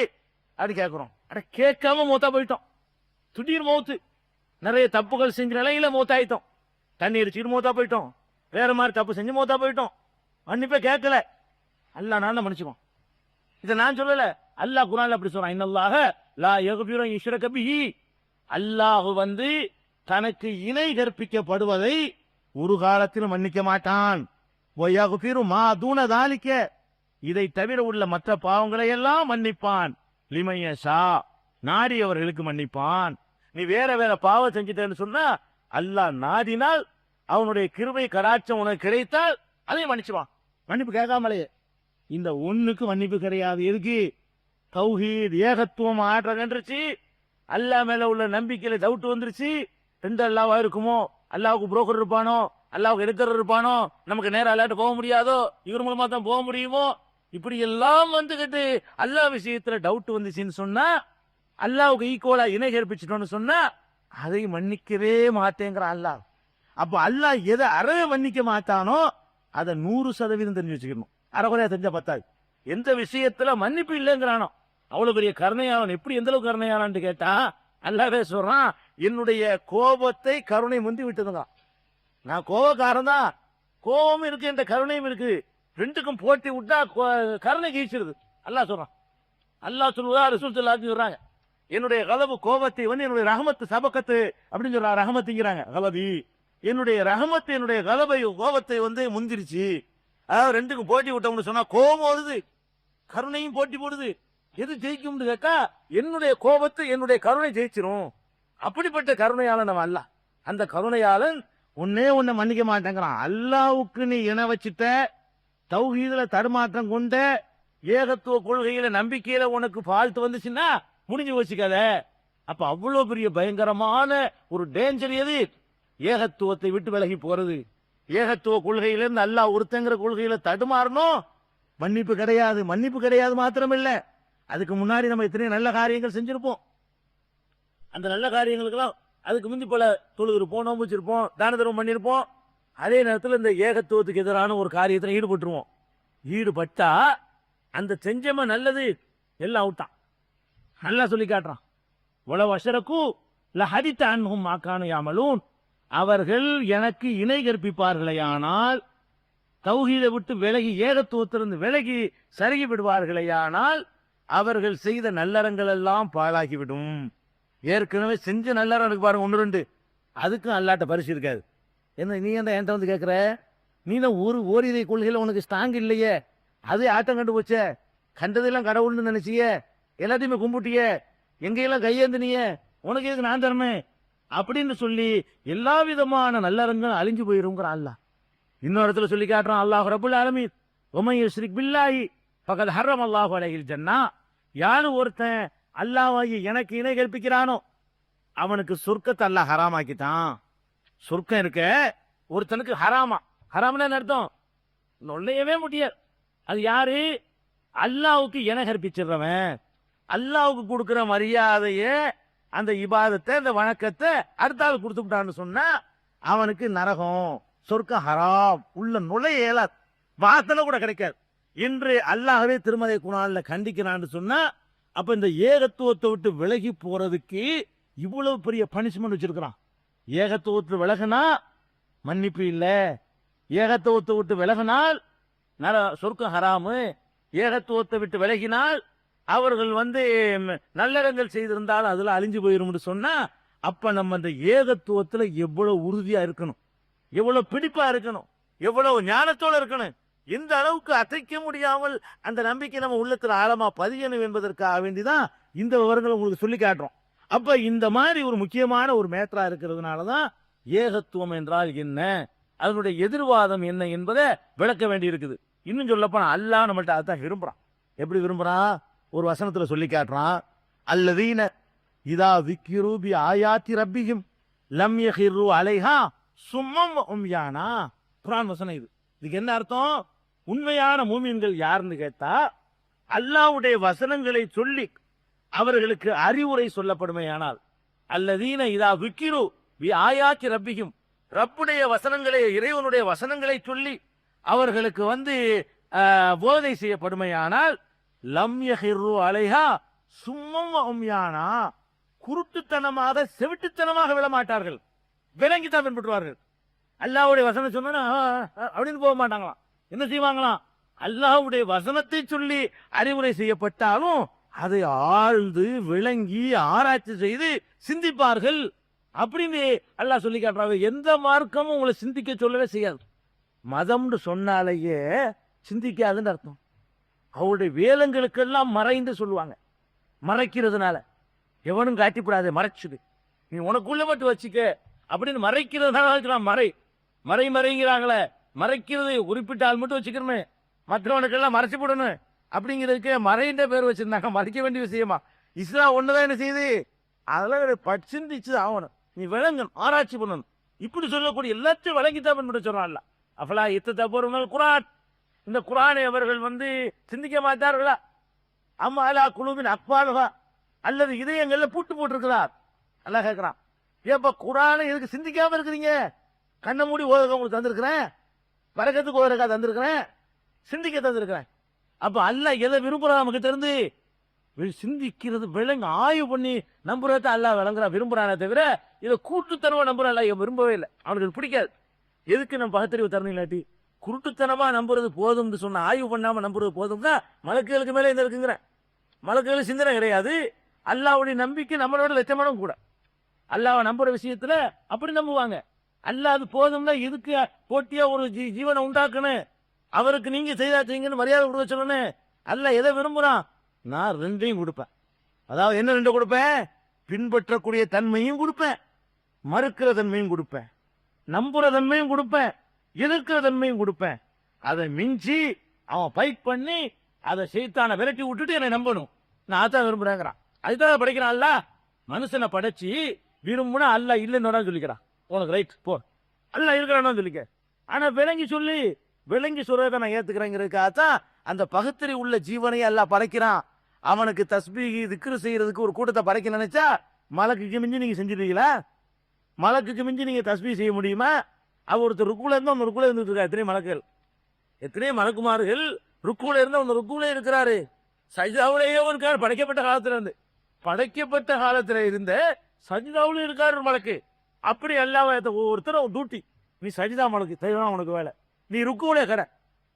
அப்படி கேட்கிறோம். அட கேட்காம மூத்தா போயிட்டோம், திடீர் மௌத்து. நிறைய தப்புகள் செஞ்ச நிலையில மூத்தாயிட்டோம், தண்ணி அடிச்சுட்டு மூத்தா போயிட்டோம், வேற மாதிரி தப்பு செஞ்சு மூத்தா போயிட்டோம், மன்னிப்பே கேட்கல. அல்லாஹ் நான் தான் மன்னிச்சுக்கோம். இதை நான் சொல்லல, அல்லாஹ் குர்ஆன்ல அப்படி சொல்றான், இன்னல்லாஹ லா யக்ஃபிரு யுஷ்ரக பிஹி, அல்லாஹ் வந்து தனக்கு இணை கற்பிக்கப்படுவதை ஒரு காலத்திலும் மன்னிக்க மாட்டான். வயக்ஃபிரு மா தூன தாலிக, இதை தவிர உள்ள மற்ற பாவங்களை எல்லாம் மன்னிப்பான். லிமன் யஷா, நாடியவர்களுக்கு மன்னிப்பான். நீ வேற வேற பாவம் செஞ்சிட்டேன்னு சொன்னா அல்லாஹ் நாடினால் அவனுடைய கிருபை கடாட்சம் உனக்கு கிடைத்தால் அதை மன்னிச்சுவான், மன்னிப்பு கேட்காமலே. இந்த ஒண்ணுக்கு மன்னிப்பு கிடையாது. எதுக்கு? தௌஹீத் ஏகத்துவம் ஆற்றகன்றுச்சு, அல்லாஹ் மேல உள்ள நம்பிக்கையில டவுட் வந்துருச்சு. ரெண்டு அல்லாஹ்வா இருக்குமோ, அல்லாஹ்வுக்கு புரோக்கர் இருப்பானோ, அல்லாஹ்வுக்கு எடுக்கர் இருப்பானோ, நமக்கு நேரம் அல்லாட்ட போக முடியாதோ, இவர் மூலமா தான் போக முடியுமோ, இப்படி எல்லாம் வந்துகிட்டு அல்லாஹ் விஷயத்துல டவுட் வந்துச்சுன்னு சொன்னா, அல்லாஹ்வுக்கு ஈக்குவலா இணை கற்பிச்சிட்டோம்னு சொன்னா அதை மன்னிக்கவே மாட்டேங்கிறான் அல்லாஹ். அப்ப அல்லாஹ் எதை அறவே மன்னிக்க மாட்டானோ அதை 100% தெரிஞ்சு வச்சுக்கணும். அறகுறையா தெரிஞ்சா பத்தாது. எந்த விஷயத்துல மன்னிப்பு இல்லைங்கிறானோ அவ்வளவு பெரிய கருணையாளன். எப்படி எந்த அளவுக்கு கருணையாளன்னு கேட்டா அல்லாஹ்வே சொல்றான், என்னுடைய கோபத்தை கருணை முந்தி விட்டதுங்க. நான் கோபக்காரன் தான், கோபம் இருக்கு, என்ற கருணையும் இருக்கு. ரெண்டுக்கும் போட்டி விட்டா கருணை ஜெயிச்சிருது. அல்லாஹ் சொல்றான். அல்லாஹ் சொல்லுவா, ரசூல் ஸல்லல்லாஹு சொல்றாங்க, என்னுடைய கலபு கோபத்தை வந்து என்னுடைய ரஹமத்து சபக்கத்து அப்படின்னு சொல்றா. ரஹமத்துங்கிறாங்க கலபி. என்னுடைய ரஹமத்து என்னுடைய கலபை கோபத்தை வந்து முந்திருச்சு. அதாவது ரெண்டுக்கும் போட்டி விட்டோம்னு சொன்னா கோபம் வருது, கருணையும் போட்டி போடுது. எது ஜெயிக்கும்னு கேட்டா என்னுடைய கோபத்தை என்னுடைய கருணை ஜெயிச்சிரும். அப்படிப்பட்ட கருணையாளன் நம்ம அல்லாஹ். அந்த கருணையாளன் உன்னே உன்னை மன்னிக்க மாட்டேங்கிறான். அல்லாஹ்வுக்கு நீ இணை வச்சுட்ட, தௌஹீதுல தடுமாற்றம் கொண்ட, ஏகத்துவ கொள்கையில நம்பிக்கையில உனக்கு ஃபால்ட் வந்துச்சுன்னா முடிஞ்சு வச்சுக்காத. அப்ப அவ்வளவு பெரிய பயங்கரமான ஒரு டேஞ்சர் எது? ஏகத்துவத்தை விட்டு விலகி போறது. ஏகத்துவ கொள்கையிலிருந்து அல்லாஹ் ஒருத்தங்கிற கொள்கையில தடுமாறணும், மன்னிப்பு கிடையாது. மன்னிப்பு கிடையாது மாத்திரம் இல்ல, அதுக்கு முன்னாடி நம்ம எத்தனையோ நல்ல காரியங்கள் செஞ்சிருப்போம். அந்த நல்ல காரியங்களுக்கெல்லாம் அதுக்கு முந்தி போல தொழுதிருப்போம், நோன்பு வச்சிருப்போம், தான தர்மம் பண்ணிருப்போம். அதே நேரத்தில் இந்த ஏகத்துவத்துக்கு எதிரான ஒரு காரியத்தில் ஈடுபட்டுருவோம். ஈடுபட்டா அந்த செஞ்சம நல்லது எல்லாம் அவுட்டான். நல்லா சொல்லி காட்டுறான். உலக வஷரக்கு லஹதித அன்ஹும் மா கானூ யஅமலூன். அவர்கள் எனக்கு இணை கற்பிப்பார்களேயானால், தௌஹீதை விட்டு விலகி ஏகத்துவத்திலிருந்து விலகி சருகி விடுவார்களேயானால் அவர்கள் செய்த நல்லறங்கள் எல்லாம் பாழாகிவிடும். ஏற்கனவே செஞ்ச நல்லறம் இருக்கு பாருங்க, 1 2, அதுக்கும் அல்லாட்ட பரிசு இருக்காது. என்ன நீ ஏன்டா என்கிட்ட வந்து கேட்குற? நீ தான் ஓரிதை கொள்கையில் உனக்கு ஸ்ட்ராங் இல்லையே, அது ஆட்டம் கண்டு போச்ச, கண்டதெல்லாம் கடவுள்னு நினைச்சிய, எல்லாத்தையுமே கும்பிட்டிய, எங்கெல்லாம் கையேந்தினிய, உனக்கு எதுக்கு நான் தரமே அப்படின்னு சொல்லி எல்லா விதமான நல்லறங்களும் அழிஞ்சு போயிருங்கிறான் அல்லாஹ். இன்னொரு இடத்துல சொல்லி காட்டுறான் அல்லாஹ் ரப்புல் ஆலமீன், வமன் யுஷ்ரிக் பில்லாஹி ஃபகத் ஹர்ரம அல்லாஹு அலைஹில் ஜன்னா. யாரு ஒருத்தன் அல்லாஹ்வை எனக்கு இணை கற்பிக்கிறானோ அவனுக்கு சொர்க்கத்தை அல்லாஹ் ஹராமாக்கிட்டான். சொர்க்கம் இருக்க ஒருத்தனுக்கு ஹராமா. ஹராம்னா என்ன அர்த்தம்? நுழையவே முடியாது. அது யாரு? அல்லாஹ்வுக்கு இணை கற்பிச்சிடுறவன். அல்லாஹ்வுக்கு கொடுக்கிற மரியாதையை, அந்த இபாதத்தை, அந்த வணக்கத்தை அடுத்த ஆள் கொடுத்துட்டான்னு சொன்னா அவனுக்கு நரகம், சொர்க்கம் ஹராம், உள்ள நுழைய இயலாது, வாசனை கூட கிடைக்காது என்று அல்லாஹ்வே திருமலை குர்ஆன்ல கண்டிக்கிறான்னு சொன்னா, அப்ப இந்த ஏகத்துவத்தை விட்டு விலகி போறதுக்கு இவ்வளவு பெரிய பனிஷ்மெண்ட் வச்சிருக்கிறான். ஏகத்துவத்தில் விலகினா மன்னிப்பு இல்ல, ஏகத்துவத்தை விட்டு விலகினால் சொர்க்கம் ஹராமு, ஏகத்துவத்தை விட்டு விலகினால் அவர்கள் வந்து நல்லறங்கள் செய்திருந்தாலும் அதுல அழிஞ்சு போயிரும் சொன்னா, அப்ப நம்ம அந்த ஏகத்துவத்துல எவ்வளவு உறுதியா இருக்கணும், எவ்வளவு பிடிப்பா இருக்கணும், எவ்வளவு ஞானத்தோட இருக்கணும், எந்த அளவுக்கு அசைக்க முடியாமல் அந்த நம்பிக்கை நம்ம உள்ளத்துல ஆழமா பதியணும் என்பதற்காக வேண்டிதான் இந்த விவரங்களை உங்களுக்கு சொல்லி காட்டுறோம். அப்ப இந்த மாதிரி ஒரு முக்கியமான ஒரு மேட்டரா இருக்கிறதுனாலதான் ஏகத்துவம் என்றால் என்ன, அதனுடைய எதிர்வாதம் என்ன என்பதை விளக்க வேண்டி இருக்குது. இன்னும் சொல்லப்போனா அல்லாஹ் நம்மள்ட்ட அதான் விரும்புறான். எப்படி விரும்புறான்? ஒரு வசனத்துல சொல்லி காட்டுறான், அல்லதீன இதா விக்கிரு பி ஆயாத்தி ரப்பிஹிம் லம் யஹிரு அலைஹா சும்மம் உம்யானா. குர்ஆன் வசனம் இது. இதுக்கு என்ன அர்த்தம்? உண்மையான மூமின்கள் யாருன்னு கேட்டா, அல்லாஹ்வுடைய வசனங்களை சொல்லி அவர்களுக்கு அறிவுரை சொல்லப்படுமையானால், அல்லதீன இதா விக்கிரு பி ஆயாத்தி ரப்பிஹிம், ரப்புடைய வசனங்களை, இறைவனுடைய வசனங்களை சொல்லி அவர்களுக்கு வந்து போதை செய்யப்படுமையானால், லம் யஹிரு அலைஹா சும்மம் உம்யானா, குருட்டுத்தனமாக செவிட்டுத்தனமாக விழமாட்டார்கள், விளங்கித்தான் பின்பற்றுவார்கள். அல்லாஹ்வுடைய வசனம் சொன்னா அப்படின்னு போக மாட்டாங்களாம். என்ன செய்வாங்களாம்? அல்லாஹ்வுடைய வசனத்தை சொல்லி அறிவுரை செய்யப்பட்டாலும் அதை ஆழ்ந்து விளங்கி ஆராய்ச்சி செய்து சிந்திப்பார்கள் அப்படின்னு அல்லாஹ் சொல்லி காட்டுறாங்க. எந்த மார்க்கமும் உங்களை சிந்திக்க சொல்லவே செய்யாது. மதம்னு சொன்னாலேயே சிந்திக்காதுன்னு அர்த்தம். அவருடைய வேதங்களுக்கெல்லாம் மறைந்து சொல்லுவாங்க. மறைக்கிறதுனால எவனும் காட்டிப்படாது, மறைச்சுது, நீ உனக்குள்ள மட்டும் வச்சுக்க அப்படின்னு மறைக்கிறதுனால மறைங்கிறாங்களே, மறைக்கிறது குறிப்பிட்ட ஆள் மட்டும் வச்சுக்கணும், மற்றவனுக்கெல்லாம் மறைச்சு போடணும் அப்படிங்கிறதுக்கு மறைன்ற பேர் வச்சிருந்தாங்க. மறைக்க வேண்டிய விஷயமா? இஸ்லாம் ஒண்ணுதான் என்ன செய்யுது, அதெல்லாம் சிந்திச்சு ஆகணும், நீ விளங்கணும், ஆராய்ச்சி பண்ணணும். இப்படி சொல்லக்கூடிய எல்லாத்தையும் விளங்கித்தான் பண்ண சொல்றான்ல. அஃபலா இத்ததப்பருனல் குர்ஆன், இந்த குர்ஆனை அவர்கள் சிந்திக்க மாட்டார்களா? அம்மா அலா குலூபின் அக்பாலுஹா, அல்லது இதயங்கள்ல பூட்டு போட்டிருக்கிறார். அல்லாஹ் கேட்கிறான், ஏப்பா குர்ஆனை எதுக்கு சிந்திக்காம இருக்கிறீங்க? கண்ணை மூடி ஓதுக உங்களுக்கு தந்திருக்கிறேன், பரக்கத்துக்கு ஓதுறக்கா தந்திருக்கிறேன், சிந்திக்க தந்திருக்கிறேன். அப்ப அல்லாஹ் எதை விரும்புறான் நமக்கு தெரிந்து? சிந்திக்கிறது விளங்க ஆய்வு பண்ணி நம்புறத அல்லாஹ் விரும்புறானே தவிர இதை கூட்டுத்தனமா நம்புறான் அல்ல, விரும்பவே இல்லை. அவனுக்கு இது பிடிக்காது. எதுக்கு நம்ம பகுத்தறிவு தரணும்? இல்லாட்டி குருட்டுத்தனமா நம்புறது போதும்னு சொன்ன, ஆய்வு பண்ணாம நம்புறது போதும்னா மலக்குகளுக்கு மேல எந்த இருக்குங்கிற மலக்குகள் சிந்தனை கிடையாது. அல்லாஹ்வுடைய நம்பிக்கை நம்மளோட லட்சமானம் கூட. அல்லாஹ் நம்புற விஷயத்துல அப்படி நம்புவாங்க. அல்லாஹ் அது போதும்னா எதுக்கு போட்டியா ஒரு ஜீவனை உண்டாக்கணும்? அவருக்கு நீங்க செய்யுங்கன்னு மரியாதை கொடுக்க சொல்லணும். அல்லாஹ் எதை விரும்புறான்? நான் ரெண்டையும் கொடுப்பேன். அதாவது என்ன ரெண்டு கொடுப்பேன்? பின்பற்றக்கூடிய தன்மையும் கொடுப்பேன், மறுக்கிற தன்மையும் கொடுப்பேன், நம்புற தன்மையும் கொடுப்பேன், எதிர்க்கிற தன்மையும் கொடுப்பேன். அதை மிஞ்சி அவன் ஃபைட் பண்ணி அதை சைத்தானை விரட்டி விட்டுட்டு என்னை நம்பணும். நான் அதான் விரும்புறேங்கிறான். அதுதான் படைக்கிறான் அல்ல. மனுஷனை படைச்சி விரும்புனா அல்ல இல்லைன்னு சொல்லிக்கிறான். உனக்கு ரைட் போ, அல்ல இருக்கிறான்னு சொல்லிக்க. ஆனா விளங்கி சொல்றதை நான் ஏத்துக்கிறேங்கிறதுக்காகத்தான் அந்த பகுத்தறி உள்ள ஜீவனையே எல்லாம் படைக்கிறான். அவனுக்கு தஸ்பீகி திக்ரு செய்யறதுக்கு ஒரு கூட்டத்தை படைக்க நினைச்சா மலக்குக்கு மிஞ்சி நீங்க செஞ்சிருவீங்களா? மலக்குக்கு மிஞ்சி நீங்க தஸ்பீ செய்ய முடியுமா? அவர் ஒருத்தர் ருக்குல இருந்தா அந்த ருக்குல இருந்துட்டு இருக்கா. எத்தனை மலக்குகள், எத்தனை மலக்குமார்கள் ருக்குல இருந்தா அந்த ருக்குல இருக்கிறாரு. சஜிதாவுலேயே இருக்காரு. படைக்கப்பட்ட காலத்துல இருந்த சஜிதாவுல இருக்காரு ஒரு மலக்கு. அப்படி அல்லாஹ் ஒவ்வொருத்தரும் டியூட்டி. நீ சஜிதா மலக்கு தெய்வம், உனக்கு வேலை. நீ ருக்குவலே கடை.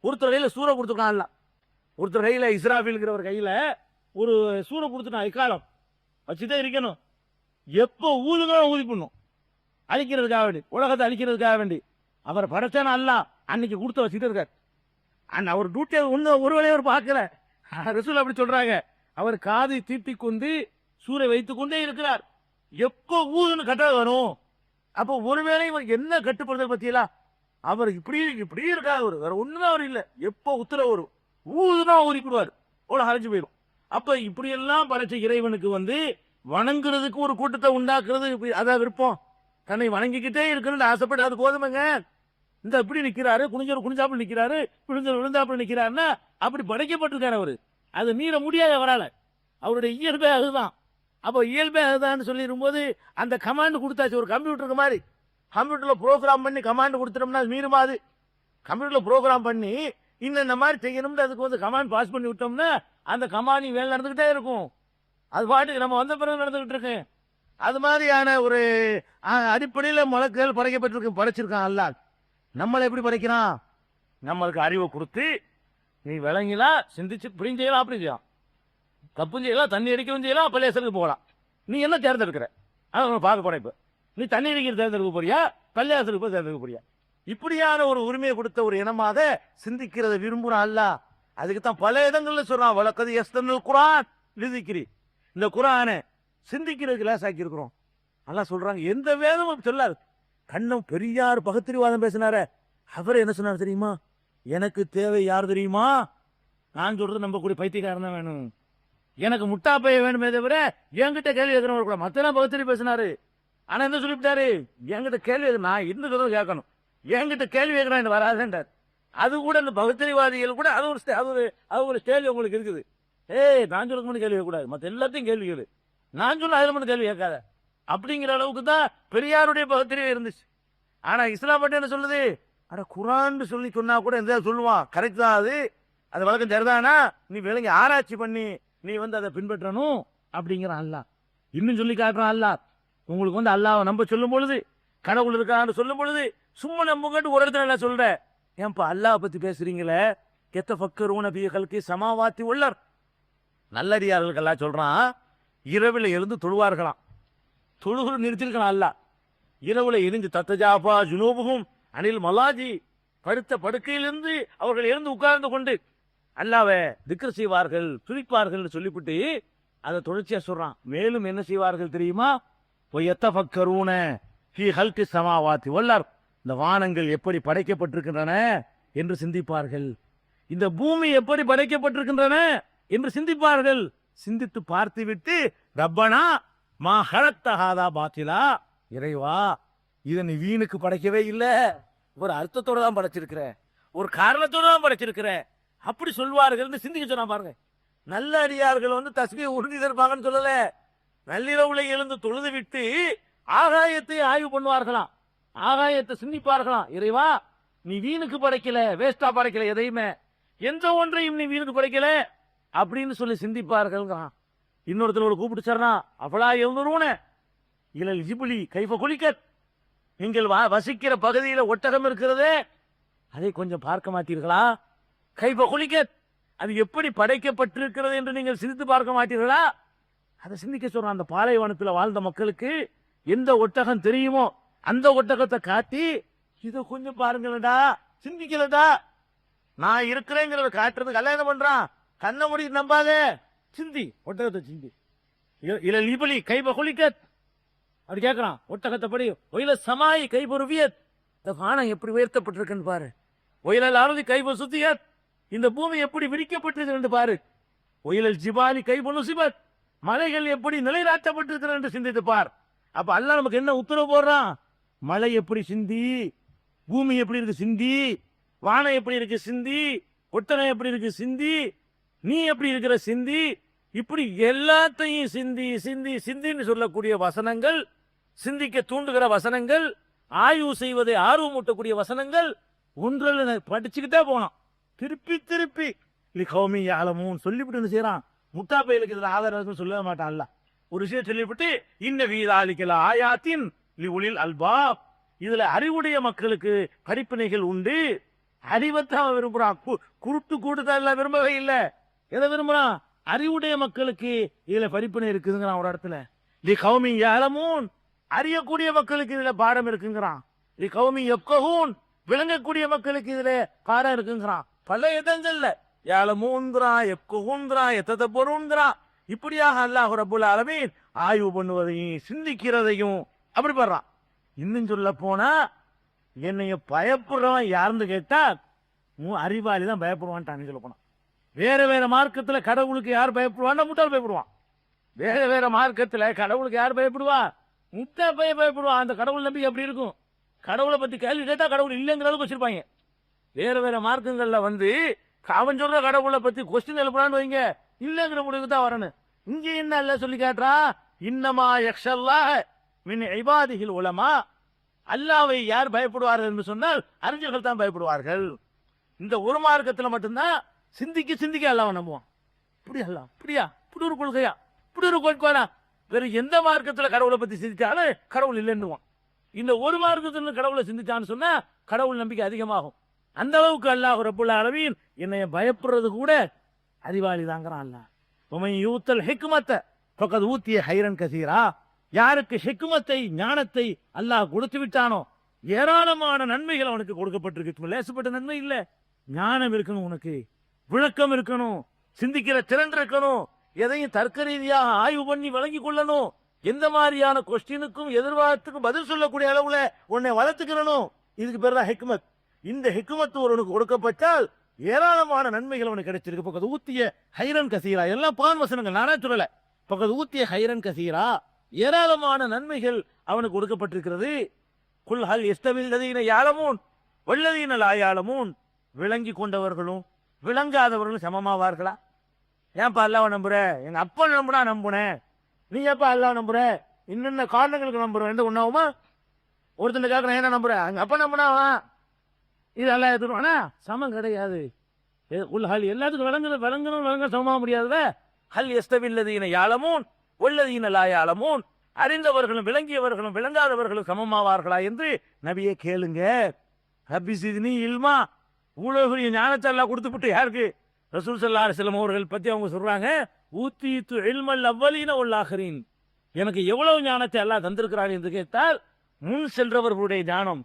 ஒருத்தர் கையில சூற கொடுத்துக்கலாம். ஒருத்தர் கையில இஸ்ராஃபில்ங்கிற ஒரு கையில ஒரு சூற கொடுத்துட்டான். இக்காலம் வச்சுதான் இருக்கணும். எப்போ ஊதுங்களும் ஊதி பண்ணும், அழிக்கிறதுக்காக வேண்டி, உலகத்தை அழிக்கிறதுக்காக வேண்டி. அவர் படைச்சான அல்ல அன்னைக்கு கொடுத்து வச்சுட்டு இருக்காரு. அவர் டியூட்டியை ஒரு வேலையை அவர் பார்க்கல. ரசூல் அப்படி சொல்றாங்க. அவர் காதை தீட்டி கொண்டு சூரை வைத்துக் கொண்டே இருக்கிறார். எப்போ ஊதுன்னு கட்டாக வரும். அப்போ ஒருவேளை என்ன கட்டுப்படுதல் பத்தியலா? அவர் இப்படி இருக்காது. அவர் வேற ஒண்ணுதான் அவர் இல்ல. எப்போ உத்தரவு வரும் ஊதுனா ஊறிக்குடுவார், அவ்வளவு அரைஞ்சு போயிடும். அப்ப இப்படி எல்லாம் படைச்ச இறைவனுக்கு வணங்குறதுக்கு ஒரு கூட்டத்தை உண்டாக்குறது அதான் விருப்பம். தன்னை வணங்கிக்கிட்டே இருக்கணும்னு ஆசைப்பட்டு அது போதுமங்க. இந்த இப்படி நிக்கிறாரு, குனிஞ்சாப்புல நிக்கிறாரு, விழுந்தாப்புல நிக்கிறாருன்னா அப்படி படைக்கப்பட்டிருக்காரு அவரு. அது மீற முடியாது அவரால். அவருடைய இயல்பே அதுதான். அப்போ இயல்பே அதுதான் சொல்லிடும் போது அந்த கமாண்ட் கொடுத்தாச்சு. ஒரு கம்ப்யூட்டருக்கு மாதிரி கம்ப்யூட்டர்ல ப்ரோக்ராம் பண்ணி கமாண்ட் கொடுத்துட்டோம்னா அது மீறுமா? அது கம்ப்யூட்டர்ல ப்ரோக்ராம் பண்ணி இந்த மாதிரி செய்யணும்னு அதுக்கு கமாண்ட் பாஸ் பண்ணி விட்டோம்னா அந்த கமாண்ட் வேலை நடந்துகிட்டே இருக்கும். அது பாட்டுக்கு நம்ம வந்த பிறகு நடந்துகிட்டு இருக்கு. அது மாதிரியான ஒரு அடிப்படையில் மலக்குகள் படைச்சிருக்கான் அல்லாஹ். நம்மளை எப்படி படைக்கிறான்? நம்மளுக்கு அறிவை கொடுத்து நீ விளங்கிலாம் சிந்திச்சு இப்படியும் செய்யலாம், அப்படி செய்யலாம், தப்பும் செய்யலாம், தண்ணி அடிக்கவும் செய்யலாம், பள்ளியாசலுக்கு போகலாம். நீ என்ன தேர்ந்தெடுக்கிற? அதை பார்க்க போறேன். இப்ப நீ தண்ணி அடிக்கிற தேர்ந்தெடுக்க போறியா, பள்ளியாசலுக்கு போய் தேர்ந்தெடுக்க போறியா? இப்படியான ஒரு உரிமையை கொடுத்த ஒரு இனமாக சிந்திக்கிறத விரும்புறான் அல்லாஹ். அதுக்கு தான் பல இடங்கள்ல சொல்றான், வலக்கது யஸ்தனல் குர்ஆன் லிதிக்ரி. இந்த குர்ஆனை சிந்திக்கிறதுக்கு லேசாக்கி இருக்கிறோம். அல்லாஹ் சொல்றாங்க. எந்த வேதமும் சொல்லாது. கண்ணம் பெரியார் பகுத்தறிவாதம் பேசினார, அவர் என்ன சொன்னார் தெரியுமா? எனக்கு தேவை யார் தெரியுமா? நான் சொல்றது நம்பக்கூடிய பைத்தியக்காரன் தான் வேணும். எனக்கு முட்டாப்பைய வேணுமே தவிர என்கிட்ட கேள்வி கேட்கறவங்க கூட. மத்தெல்லாம் பகுத்தறி பேசினாரு. ஆனா என்ன சொல்லிவிட்டாரு? என்கிட்ட கேள்வி நான் இன்னும் சொல்றது கேட்கணும், என்கிட்ட கேள்வி கேட்கறான் வராதுன்றார். அது கூட இந்த பகுத்தறிவாதிகள் கூட அது ஒரு ஸ்டேஜ் உங்களுக்கு இருக்குது. நான் சொல்ல மட்டும் கேள்வி கேட்கக்கூடாது, மற்ற எல்லாத்தையும் கேள்வி கேளு, நான் சொல்ல அதுல மட்டும் கேள்வி கேட்காத அப்படிங்கிற அளவுக்கு தான் பெரியாருடைய பகுத்தறிவு இருந்துச்சு. ஆனா இஸ்லாம் மட்டும் என்ன சொல்லுது? அட குர்ஆன் சொன்னா கூட எந்த சொல்லுவான், கரெக்ட் தான். அது வழக்கம் சரிதானா? நீ விளங்கி ஆராய்ச்சி பண்ணி நீ அதை பின்பற்றணும் அப்படிங்கிறான் அல்லாஹ். இன்னும் சொல்லி காட்டுறான் அல்லாஹ். உங்களுக்கு அல்லாஹ்வை நம்ப சொல்லும் பொழுது, கடவுள் இருக்கான்னு சொல்லும் பொழுது சும்மா நம்புங்கட்டு ஒரு இடத்துல எல்லாம் சொல்ற. ஏன்பா அல்லாஹ் பத்தி பேசுறீங்களே, யத்தஃபக்கரூன ஃபீ கல்கி ஸமாவாத்தி வல் அர்த். நல்லடியார்களுக்கு எல்லாம் சொல்றான், இரவில் எழுந்து தொழுவார்களாம். தொழுகை நிறுத்திருக்கலாம் அல்லாஹ். இரவுல எழுந்து தத்தஜாஃபா ஜுனூபுஹும் அனில் மலாஜி, படுத்த படுக்கையிலிருந்து அவர்கள் எழுந்து உட்கார்ந்து கொண்டு அல்லாஹ்வை திக்ர் செய்வார்கள், துதிப்பார்கள் சொல்லிவிட்டு அதை தொடர்ச்சியா சொல்றான். மேலும் என்ன செய்வார்கள் தெரியுமா? யத்தஃபக்கரூன ஃபீ கல்கி ஸமாவாத்தி வல் அர்த். இந்த வானங்கள் எப்படி படைக்கப்பட்டிருக்கின்றன என்று சிந்திப்பார்கள், இந்த பூமி எப்படி படைக்கப்பட்டிருக்கின்றன என்று சிந்திப்பார்கள். சிந்தித்து பார்த்துவிட்டு ரப்பனா மா ஹலக்த ஹாதா பாத்திலா, இறைவா இதை நீ வீணுக்கு படைக்கவே இல்லை, ஒரு அர்த்தத்தோட தான் படைச்சிருக்கிற, ஒரு காரணத்தோட தான் படைச்சிருக்கிற, அப்படி சொல்வார்கள் சிந்திக்க சொன்னா பாருங்க. நல்ல அடியார்கள் தஸ்பீஹ் உறுதி தருப்பாங்கன்னு சொல்லல. நள்ளிரவுல எழுந்து தொழுது விட்டு ஆகாயத்தை ஆய்வு பண்ணுவார்களாம், ஆகாயத்தை சிந்திப்பார்களாம். இறைவா, நீ வீணுக்கு படைக்கல, வேஸ்டா படைக்கல, எதையுமே எந்த ஒன்றையும் நீ வீணுக்கு படைக்கல அப்படின்னு சொல்லி சிந்திப்பார்கள். இன்னொருத்தர் கூப்பிட்டு சொன்னா, அவளா எழுந்துருவன இலல் ஜிபுலி கைஃப குலிக்கத், நீங்கள் வசிக்கிற பகுதியில ஒட்டகம் இருக்கிறதே, அதை கொஞ்சம் பார்க்க மாட்டீர்களா? கைஃப குலிக்கத், அது எப்படி படைக்கப்பட்டிருக்கிறது என்று நீங்கள் சிந்தித்து பார்க்க மாட்டீர்களா? அதை சிந்திக்க சொல்றான். அந்த பாலைவனத்தில் வாழ்ந்த மக்களுக்கு எந்த ஒட்டகம் தெரியுமோ அந்த ஒட்டகத்தை காட்டி, இதை கொஞ்சம் பாருங்களடா, சிந்திக்கலடா, நான் இருக்கிறேங்கிறத காட்டுறதுக்கு கல்யாணம் பண்றான். கண்ணை மூடி நம்பாதே, சிந்தி, ஒட்டகத்தை சிந்தி. இல்ல லிபலி கைப குலிக்கத், அப்படி கேட்கிறான். ஒட்டகத்தை படி. ஒயில சமாயி கைபொருவியத், இந்த வானம் எப்படி உயர்த்தப்பட்டிருக்குன்னு பாரு. ஒயிலல் அறுதி கைப சுத்தியத், இந்த பூமி எப்படி விரிக்கப்பட்டிருக்கு பாரு. ஒயிலல் ஜிபாலி கைப நுசிபத், மலைகள் எப்படி நிலைநாட்டப்பட்டிருக்கிறது என்று சிந்தித்து பார். அப்ப அல்லாஹ் நமக்கு என்ன உத்தரவு போடுறான்? மலை எப்படி சிந்தி, பூமி எப்படி இருக்கு சிந்தி, வானம் எப்படி இருக்கு சிந்தி, ஒட்டகம் எப்படி இருக்கு சிந்தி, நீ எப்படி இருக்கிற சிந்தி, இப்படி எல்லாத்தையும் சிந்தி சிந்தி சிந்தின்னு சொல்லக்கூடிய வசனங்கள், சிந்திக்க தூண்டுகிற வசனங்கள், ஆய்வு செய்வதை ஆர்வமூட்டக்கூடிய வசனங்கள் ஒன்றில் படிச்சுக்கிட்டே போனான். திருப்பி திருப்பி லிகௌமி யஅலமூன் சொல்லிவிட்டு செய்யறான். முட்டா பையலுக்கு இதுல ஆதாரம் சொல்ல மாட்டான்ல. ஒரு விஷயம் சொல்லிவிட்டு இன்ன வீதாலிக்கல ஆயாத்தின் லிஉலில் அல்பாப், இதுல அறிவுடைய மக்களுக்கு படிப்பினைகள் உண்டு. அறிவைத்தான் விரும்புறான், குருட்டு கூட்டுதான் எல்லாம் விரும்பவே இல்லை. எதை விரும்புறான்? அறிவுடைய மக்களுக்கு இதுல படிப்பினை இருக்குதுங்கிறான் ஒரு இடத்துல. லிகௌமி யஅலமூன், அறியக்கூடிய மக்களுக்கு இதுல பாடம் இருக்குங்கிறான். லிகௌமி யஃப்கஹூன், விளங்கக்கூடிய மக்களுக்கு இதுல பாடம் இருக்குங்கிறான். பல இடங்கள்ல யஅலமூன்றான், யஃப்கஹூன்றான், யததப்பரூன்றான். இப்படியாக அல்லாஹ் ரப்புல் ஆலமீன் ஆய்வு பண்ணுவதையும் சிந்திக்கிறதையும் அப்படி பண்றான். இன்னும் சொல்ல போனா, என்னைய பயப்படுறவன் யாருன்னு கேட்டா அறிவாளி தான் பயப்படுவான்ட்டான்னு சொல்ல போனா. வேற வேற மார்க்கத்துல கடவுளுக்கு யார் பயப்படுவான்? முட்டாள் பயப்படுவான். வேற வேற மார்க்கத்துல கடவுளுக்கு யார் பயப்படுவா? முட்டா பயப்படுவான். அந்த கடவுள் நம்பிக்கை அப்படி இருக்கும். கடவுளை பத்தி கேள்வி கேட்டா கடவுள் இல்லைங்கிற அளவுக்கு வச்சிருப்பாங்க. வேற வேற மார்க்கங்கள்ல அவன் சொல்ற கடவுளை பத்தி கொஸ்டின் எழுப்புறான்னு வைங்க, இல்லங்கிற முடிவுக்கு தான் வரணும். இங்க என்ன இல்ல சொல்லி காட்டுறா, இன்னமா யக்ஷல்லாஹ மின் இபாதிஹில் உலமா, அல்லாஹ்வை யார் பயப்படுவார்கள் என்று சொன்னால் அறிஞர்கள் தான் பயப்படுவார்கள். இந்த ஒரு மார்க்கத்துல மட்டும்தான் சிந்திக்க சிந்திக்க அல்லாஹ்வை நம்புவான். இப்படி அல்லாஹ் இப்படியா, இப்படி ஒரு கொள்கையா, இப்படி ஒரு கொள்கையா, வேற எந்த மார்க்கத்துல கடவுளை பத்தி சிந்திச்சாலும் கடவுள் இல்லைன்னுவான். இந்த ஒரு மார்க்கத்துல கடவுளை சிந்திச்சான்னு சொன்னா கடவுள் நம்பிக்கை அதிகமாகும். அந்த அளவுக்கு அல்லாஹ் ரப்புல் ஆலமீன் என்னைய பயப்படுறது கூட அறிவாளி தாங்கிறான் அல்லாஹ். உமைன் யூத்தல் ஹிக்மத்த ஃபகத் ஊத்திய ஹைரன் கசீரா, யாருக்கு ஹிக்மத்தை ஞானத்தை அல்லாஹ் கொடுத்து விட்டானோ ஏராளமான நன்மைகள் அவனுக்கு கொடுக்கப்பட்டிருக்கு. லேசப்பட்ட நன்மை இல்ல. ஞானம் இருக்கணும், உனக்கு விளக்கம் இருக்கணும், சிந்திக்கிற திறன் இருக்கணும், எதையும் தர்க்க ரீதியாக ஆய்வு பண்ணி வழங்கி கொள்ளணும், எந்த மாதிரியான கொஸ்டினுக்கும் எதிர்பார்த்துக்கும் பதில் சொல்லக்கூடிய அளவுல உன்னை வளர்த்துக்கிறணும். இதுக்கு பேர் தான் ஹிக்மத். இந்த ஹிக்மத் ஒருவனுக்கு கொடுக்கப்பட்டால் ஏராளமான நன்மைகள் அவனுக்கு கிடைச்சிருக்கு. பக்கத்து ஊத்திய ஹைரன் கசீரா, எல்லாம் பான் வசனங்கள், நானே சொல்லல. பக்கத்து ஊத்திய ஹைரன் கசீரா, ஏராளமான நன்மைகள் அவனுக்கு கொடுக்கப்பட்டிருக்கிறது. குல் ஹல் யஸ்தவில் லதீன யஅலமூன் வல்லதீன லா யஅலமூன், விளங்கி கொண்டவர்களும் விளங்காதவர்களும் சமமாவார்களா? ஏன்பா அல்லாஹ்வை நம்புற? எங்க அப்பா நம்புனா நம்புனேன், நீ எப்ப அல்லாஹ் நம்புற? இன்னென்ன காரணங்களுக்கு நம்புறோம், எந்த ஒன்னாவுமா? ஒருத்தனை கேட்கறேன், என்ன நம்புற? எங்க அப்பா நம்புனாவா இது எல்லாம் எடுத்துருவானா? சமம் கிடையாது. எல்லாத்துக்கும் விளங்கணும் சமமாக முடியாதுல. ஹல் யஸ்தவில்லதீன யஅலமூன் வல்லதீன லா யஅலமூன், அறிந்தவர்களும் விளங்கியவர்களும் விளங்காதவர்களும் சமமாவார்களா என்று நபியே கேளுங்க. ரப்பி ஸித்னி இல்மா, உலகிய ஞானத்தை எல்லாம் கொடுத்துவிட்டு யாருக்கு? ரசூல் ஸல்லல்லாஹு அலைஹி வஸல்லம் அவர்கள் பத்தி அவங்க சொல்றாங்க, ஊத்தீது இல்மல் அவ்வலீன வல் ஆகிரீன், எனக்கு எவ்வளவு ஞானத்தை எல்லாம் தந்திருக்கிறார் என்று கேட்டால், முன் சென்றவர்களுடைய ஞானம்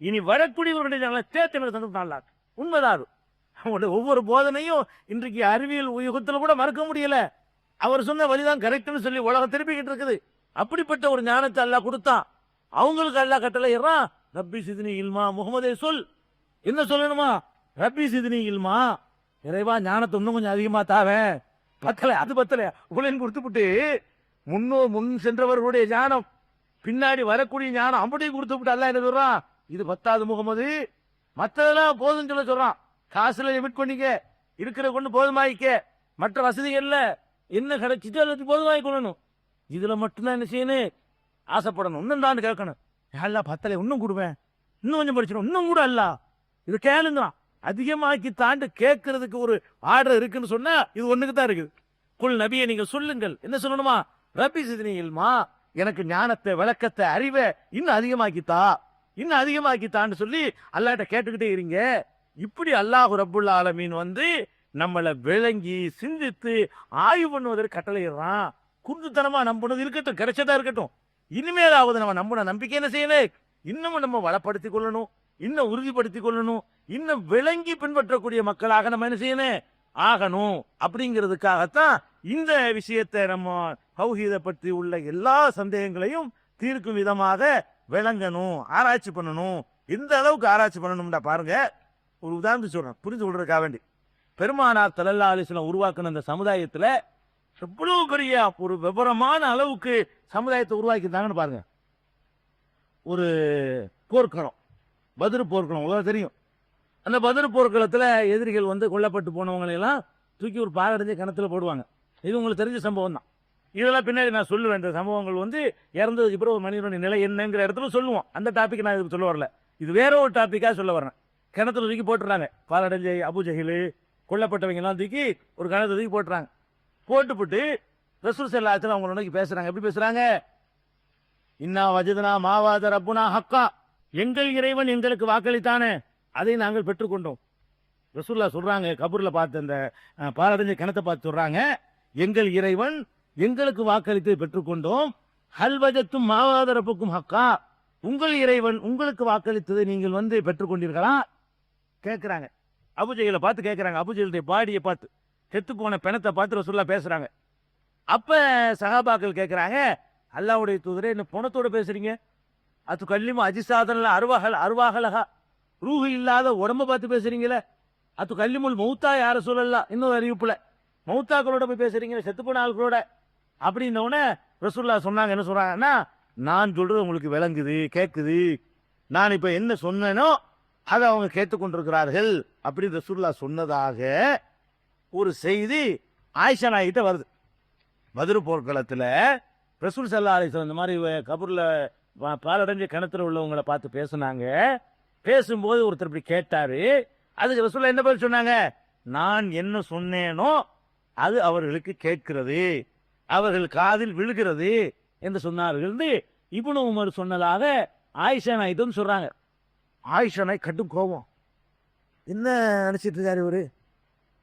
இனி வரக்கூடியவருடைய ஞானம் தேர்த்து எனக்கு தந்துட்டான். உண்மைதான். அவங்களுடைய ஒவ்வொரு போதனையும் இன்றைக்கு அறிவியல் யுகத்தில் கூட மறக்க முடியல. அவர் சொன்ன வழிதான் கரெக்ட்னு சொல்லி உலகம் திருப்பிக்கிட்டு இருக்குது. அப்படிப்பட்ட ஒரு ஞானத்தை அல்லாஹ் கொடுத்தான். அவங்களுக்கு அல்லாஹ் கட்டளை இறான், ரப்பி ஸித்னி இல்மா, முகமதே சொல். என்ன சொல்லணுமா? ரப்பி ஸித்னி இல்மா, இறைவா ஞானத்தை இன்னும் கொஞ்சம் அதிகமா தாவேன். பத்தல, அது பத்தல, உலகம் கொடுத்துவிட்டு முன் சென்றவர்களுடைய ஞானம், பின்னாடி வரக்கூடிய ஞானம் அப்படியே கொடுத்து விட்டு அல்லாஹ் என்ன சொல்றான், இது பத்தாது முகமது, மற்றதெல்லாம் போதும்னு சொல்றான். காசுல லிமிட் பண்ணிக்க, இருக்கிற கொண்டு போதுமாயிக்க, மற்ற வசதிகள்ல என்ன கிடைச்சிட்டு அதை போதுமாக்கி கொள்ளணும். இதுல மட்டும்தான் என்ன செய்யணும், ஆசைப்படணும். இன்னும் தான் கேட்கணும், எல்லாம் பத்தலை இன்னும் கொடுவேன், இன்னும் கொஞ்சம் படிச்சிடும், இன்னும் கூட அல்ல இது கேளுங்கிறான். அதிகமாக்கி தாண்டு கேட்கறதுக்கு ஒரு ஆர்டர் இருக்குன்னு சொன்னா இது ஒண்ணுக்கு தான் இருக்குது. குல் நபியை நீங்க சொல்லுங்கள், என்ன சொல்லணுமா, ரப்பி சித்னி இல்மா, எனக்கு ஞானத்தை விளக்கத்தை அறிவை இன்னும் அதிகமாக்கித்தா, இன்னும் அதிகமாக்கித்தான்னு சொல்லி அல்லாஹ்ட்ட கேட்டுக்கிட்டே இருங்க. இப்படி அல்லாஹ் ரப்புல் ஆலமீன் நம்மளை விளங்கி சிந்தித்து ஆய்வு பண்ணுவதற்கு கட்டளையிடுறான். குருட்டுத்தனமா நம்புனது இருக்கட்டும், கிடைச்சதா இருக்கட்டும், இனிமேலாவது நம்ம நம்பின நம்பிக்கை என்ன செய்யணும், இன்னமும் நம்ம வளப்படுத்திக் கொள்ளணும், இன்னும் உறுதிப்படுத்திக் கொள்ளணும், இன்னும் விளங்கி பின்பற்றக்கூடிய மக்களாக நம்ம என்ன செய்யணும், ஆகணும். அப்படிங்கிறதுக்காகத்தான் இந்த விஷயத்தை நம்ம தௌஹீதை பற்றி உள்ள எல்லா சந்தேகங்களையும் தீர்க்கும் விதமாக விளங்கணும், ஆராய்ச்சி பண்ணணும். எந்த அளவுக்கு ஆராய்ச்சி பண்ணணும்டா பாருங்க. ஒரு உதாரணத்துக்கு சொல்றேன், புரிந்து கொள்றதுக்காக வேண்டி. பெருமானார் ஸல்லல்லாஹு அலைஹி வஸல்லம் உருவாக்குன அந்த சமுதாயத்துல எவ்வளவு பெரிய ஒரு விவரமான அளவுக்கு சமுதாயத்தை உருவாக்கிட்டாங்கன்னு பாருங்க. ஒரு போர்க்களம், பத்ர் போர்க்களம் உங்களுக்கு தெரியும். அந்த பத்ர் போர்க்களத்துல எதிரிகள் கொல்லப்பட்டு போனவங்களை எல்லாம் தூக்கி ஒரு பாலடைஞ்ச கிணத்துல போடுவாங்க. இது உங்களுக்கு தெரிஞ்ச சம்பவம் தான். இதெல்லாம் பின்னாடி நான் சொல்லுவேன். இந்த சம்பவங்கள் இறந்ததுக்கு பிறகு ஒரு மனிதனுடைய நிலை என்னங்கிற இடத்துல சொல்லுவோம். அந்த டாபிக் நான் இதுக்கு சொல்ல வரல, இது வேற ஒரு டாபிக்கா சொல்ல வரேன். கிணத்துல தூக்கி போட்டுறாங்க, பாலடைஞ்ச அபு ஜஹில் கொல்லப்பட்டவங்க எல்லாம் தூக்கி ஒரு கிணத்துல தூக்கி போட்டுறாங்க. போட்டுப்புட்டு ரசூல் ஸல்லல்லாஹு அலைஹி வஸல்லம் அவங்கள நோக்கி பேசுறாங்க. எப்படி பேசுறாங்க, இன்னா வஜதனா மாவாத ரப்புனா ஹக்கா, எங்கள் இறைவன் எங்களுக்கு வாக்களித்தானே அதை நாங்கள் பெற்றுக்கொண்டோம். ரசூலுல்லாஹ் சொல்றாங்க, கபூர்ல பார்த்து அந்த பாலடைஞ்ச கிணத்தை பார்த்து சொல்றாங்க, எங்கள் இறைவன் எங்களுக்கு வாக்களித்து பெற்றுக்கொண்டோம். ஹல் வஜத்தும் மாவாத ரப்புக்கும் ஹக்கா, உங்கள் இறைவன் உங்களுக்கு வாக்களித்ததை நீங்கள் பெற்றுக்கொண்டீர்களா கேட்கிறாங்க. அபூஜஹலை பார்த்து கேட்கிறாங்க, அபூஜஹலுடைய பாடியை பார்த்து, செத்து போன பிணத்தை பார்த்து ரசூலுல்லாஹ் பேசுறாங்க. அப்ப சஹாபாக்கள் கேட்கிறாங்க, அல்லாஹ்வுடைய தூதரே என்ன பணத்தோட பேசுறீங்க, அது கல்லிமா அஜிசாதன்ல அருவாகலகா, ரூஹு இல்லாத உடம்ப பார்த்து பேசுறீங்களே, அது கல்லிமுல் மௌத்தா யார சொல்லலாம், இன்னொரு அறிவிப்புல மௌத்தாக்களோட போய் பேசுறீங்களே, செத்து போன ஆட்களோட அப்படின்னோடனே ரசூலுல்லாஹ் சொன்னாங்க, என்ன சொல்றாங்கன்னா, நான் சொல்றது உங்களுக்கு விளங்குது கேட்குது, நான் இப்ப என்ன சொன்னேனோ அதை அவங்க கேட்டுக்கொண்டிருக்கிறார்கள் அப்படின்னு ரசூலுல்லாஹ் சொன்னதாக ஒரு செய்தி ஆயிஷா நாயிட்ட வருது. பத்ர் போர்க்களத்துல ரசூல் ஸல்லல்லாஹு அலைஹி வஸல்லம் இந்த மாதிரி கபூர்ல பாலடைஞ்ச கிணத்துல உள்ளவங்களை பார்த்து பேசுனாங்க. பேசும்போது ஒருத்தர் இப்படி கேட்டாரு. அதுக்கு ரசூலுல்லாஹ் என்ன பதில் சொன்னாங்க, நான் என்ன சொன்னேனோ அது அவர்களுக்கு கேட்கிறது, அவர்கள் காதில் விழுகிறது என்று சொன்னார்கள். இப்னு உமர் சொன்னதாக ஆயிஷா நாயிட்டும் சொல்றாங்க. ஆயிஷா நாய் கட்டும் கோபம், என்ன நினைச்சிட்டு இருக்காரு இவரு,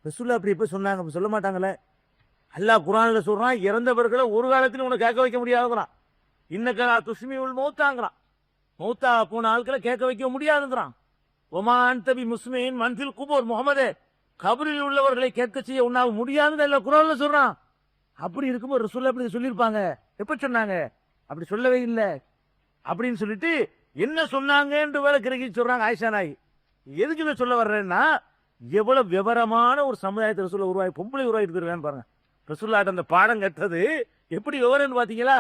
ரசூலுல்லாஹ் அப்படி இப்ப சொன்னாங்க, அப்படி சொல்ல மாட்டாங்களே. அல்லாஹ் குர்ஆன்ல சொல்றான், இறந்தவர்களை ஒரு காலத்திலும் உனக்கு கேட்க வைக்க முடியாதுங்கிறான். இன்னக்கலா துஸ்மிஉல் மௌத்தாங்கிறான், மௌத்தா போன ஆட்களை கேட்க வைக்க முடியாதுங்கிறான். ஒமா அன்தபி முஸ்லிமின் மன்ஃபில் குபூர், முகமதே கபரில் உள்ளவர்களை கேட்க செய்ய உன்னாக முடியாதுன்னு எல்லாம் குர்ஆன்ல சொல்றான். அப்படி இருக்கும்போது ரசூலுல்லாஹ் அப்படி சொல்லியிருப்பாங்க, எப்ப சொன்னாங்க, அப்படி சொல்லவே இல்லை அப்படின்னு சொல்லிட்டு என்ன சொன்னாங்கன்னு வேலை கிரகிச்சு சொல்றாங்க ஆயிஷா நாய். எதுக்கு இதை சொல்ல வர்றேன்னா, எவ்வளவு விவரமான ஒரு சமுதாயத்தை ரசூலுல்லாஹ் உருவாக்கி பொம்பளை உருவாக்கி இருக்கான்னு பாருங்க. ரசூலுல்லாஹ் அந்த பாடம் கட்டது எப்படி விவரம்னு பாத்தீங்களா.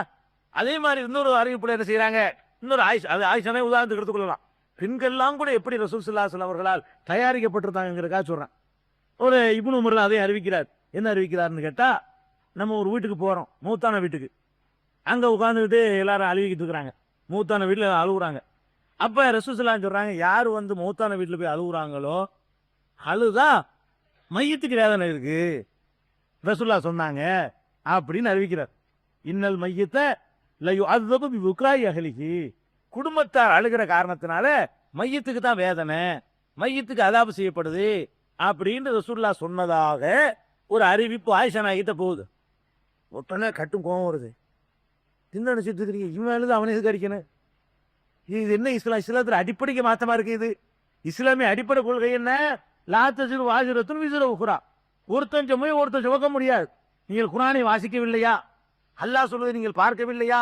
அதே மாதிரி இன்னொரு அறிவிப்புல என்ன செய்யறாங்க, இன்னொரு ஆயிஷா நாய் உதாரணத்துக்கு எடுத்துக்கொள்ளலாம். பெண்கள்லாம் கூட எப்படி ரசூல் ஸல்லல்லாஹு அலைஹி வஸல்லம் அவர்களால் தயாரிக்கப்பட்டிருந்தாங்கிறதுக்காக சொல்றேன். ஒரு இப்னு உமர் அதையும் அறிவிக்கிறார். என்ன அறிவிக்கிறாருன்னு கேட்டா, நம்ம ஒரு வீட்டுக்கு போறோம், மூத்தான வீட்டுக்கு, அங்க உட்கார்ந்துக்கிட்டு எல்லாரும் அழுவிக்கிட்டு இருக்கிறாங்க, மூத்தான வீட்டுல அழுகுறாங்க. அப்ப ரசூல் ஸல்லல்லாஹு அலைஹி வஸல்லம் சொல்றாங்க, யாரு மூத்தான வீட்டுல போய் அழுகுறாங்களோ அழுதா மையத்துக்கு வேதனை இருக்கு ரசூலுல்லாஹ் சொன்னாங்க அப்படின்னு அறிவிக்கிறார். இன்னல் மையத்த லயுஅذபு பிபுகாஇ அஹ்லிஹி, குடும்பத்தார் அழுகிற காரணத்தினால மையத்துக்கு தான் வேதனை, மையத்துக்கு அதாபு செய்யப்படுது அப்படின்னு ரசூலுல்லாஹ் சொன்னதாக ஒரு அறிவிப்பு ஆயிஷா நாயிட்ட போகுது. ஒட்டனே கட்டும் கோவம் வருது, என்ன நினைச்சிட்டு இருக்கிறீங்க, இவன் எழுது அவனை எதுக்கு அடிக்கணும், இது என்ன இஸ்லாத்துல அடிப்படைக்கு மாற்றமா இருக்கு. இது இஸ்லாமிய அடிப்படை கொள்கை என்ன, லா தஸிரு வாஸிரத்துன் விஸ்ர உக்ரா, ஒருத்தன் சுமையை ஒருத்தன் சுமக்க முடியாது. நீங்கள் குர்ஆனை வாசிக்கவில்லையா, அல்லாஹ் சொல்வதை நீங்கள் பார்க்கவில்லையா,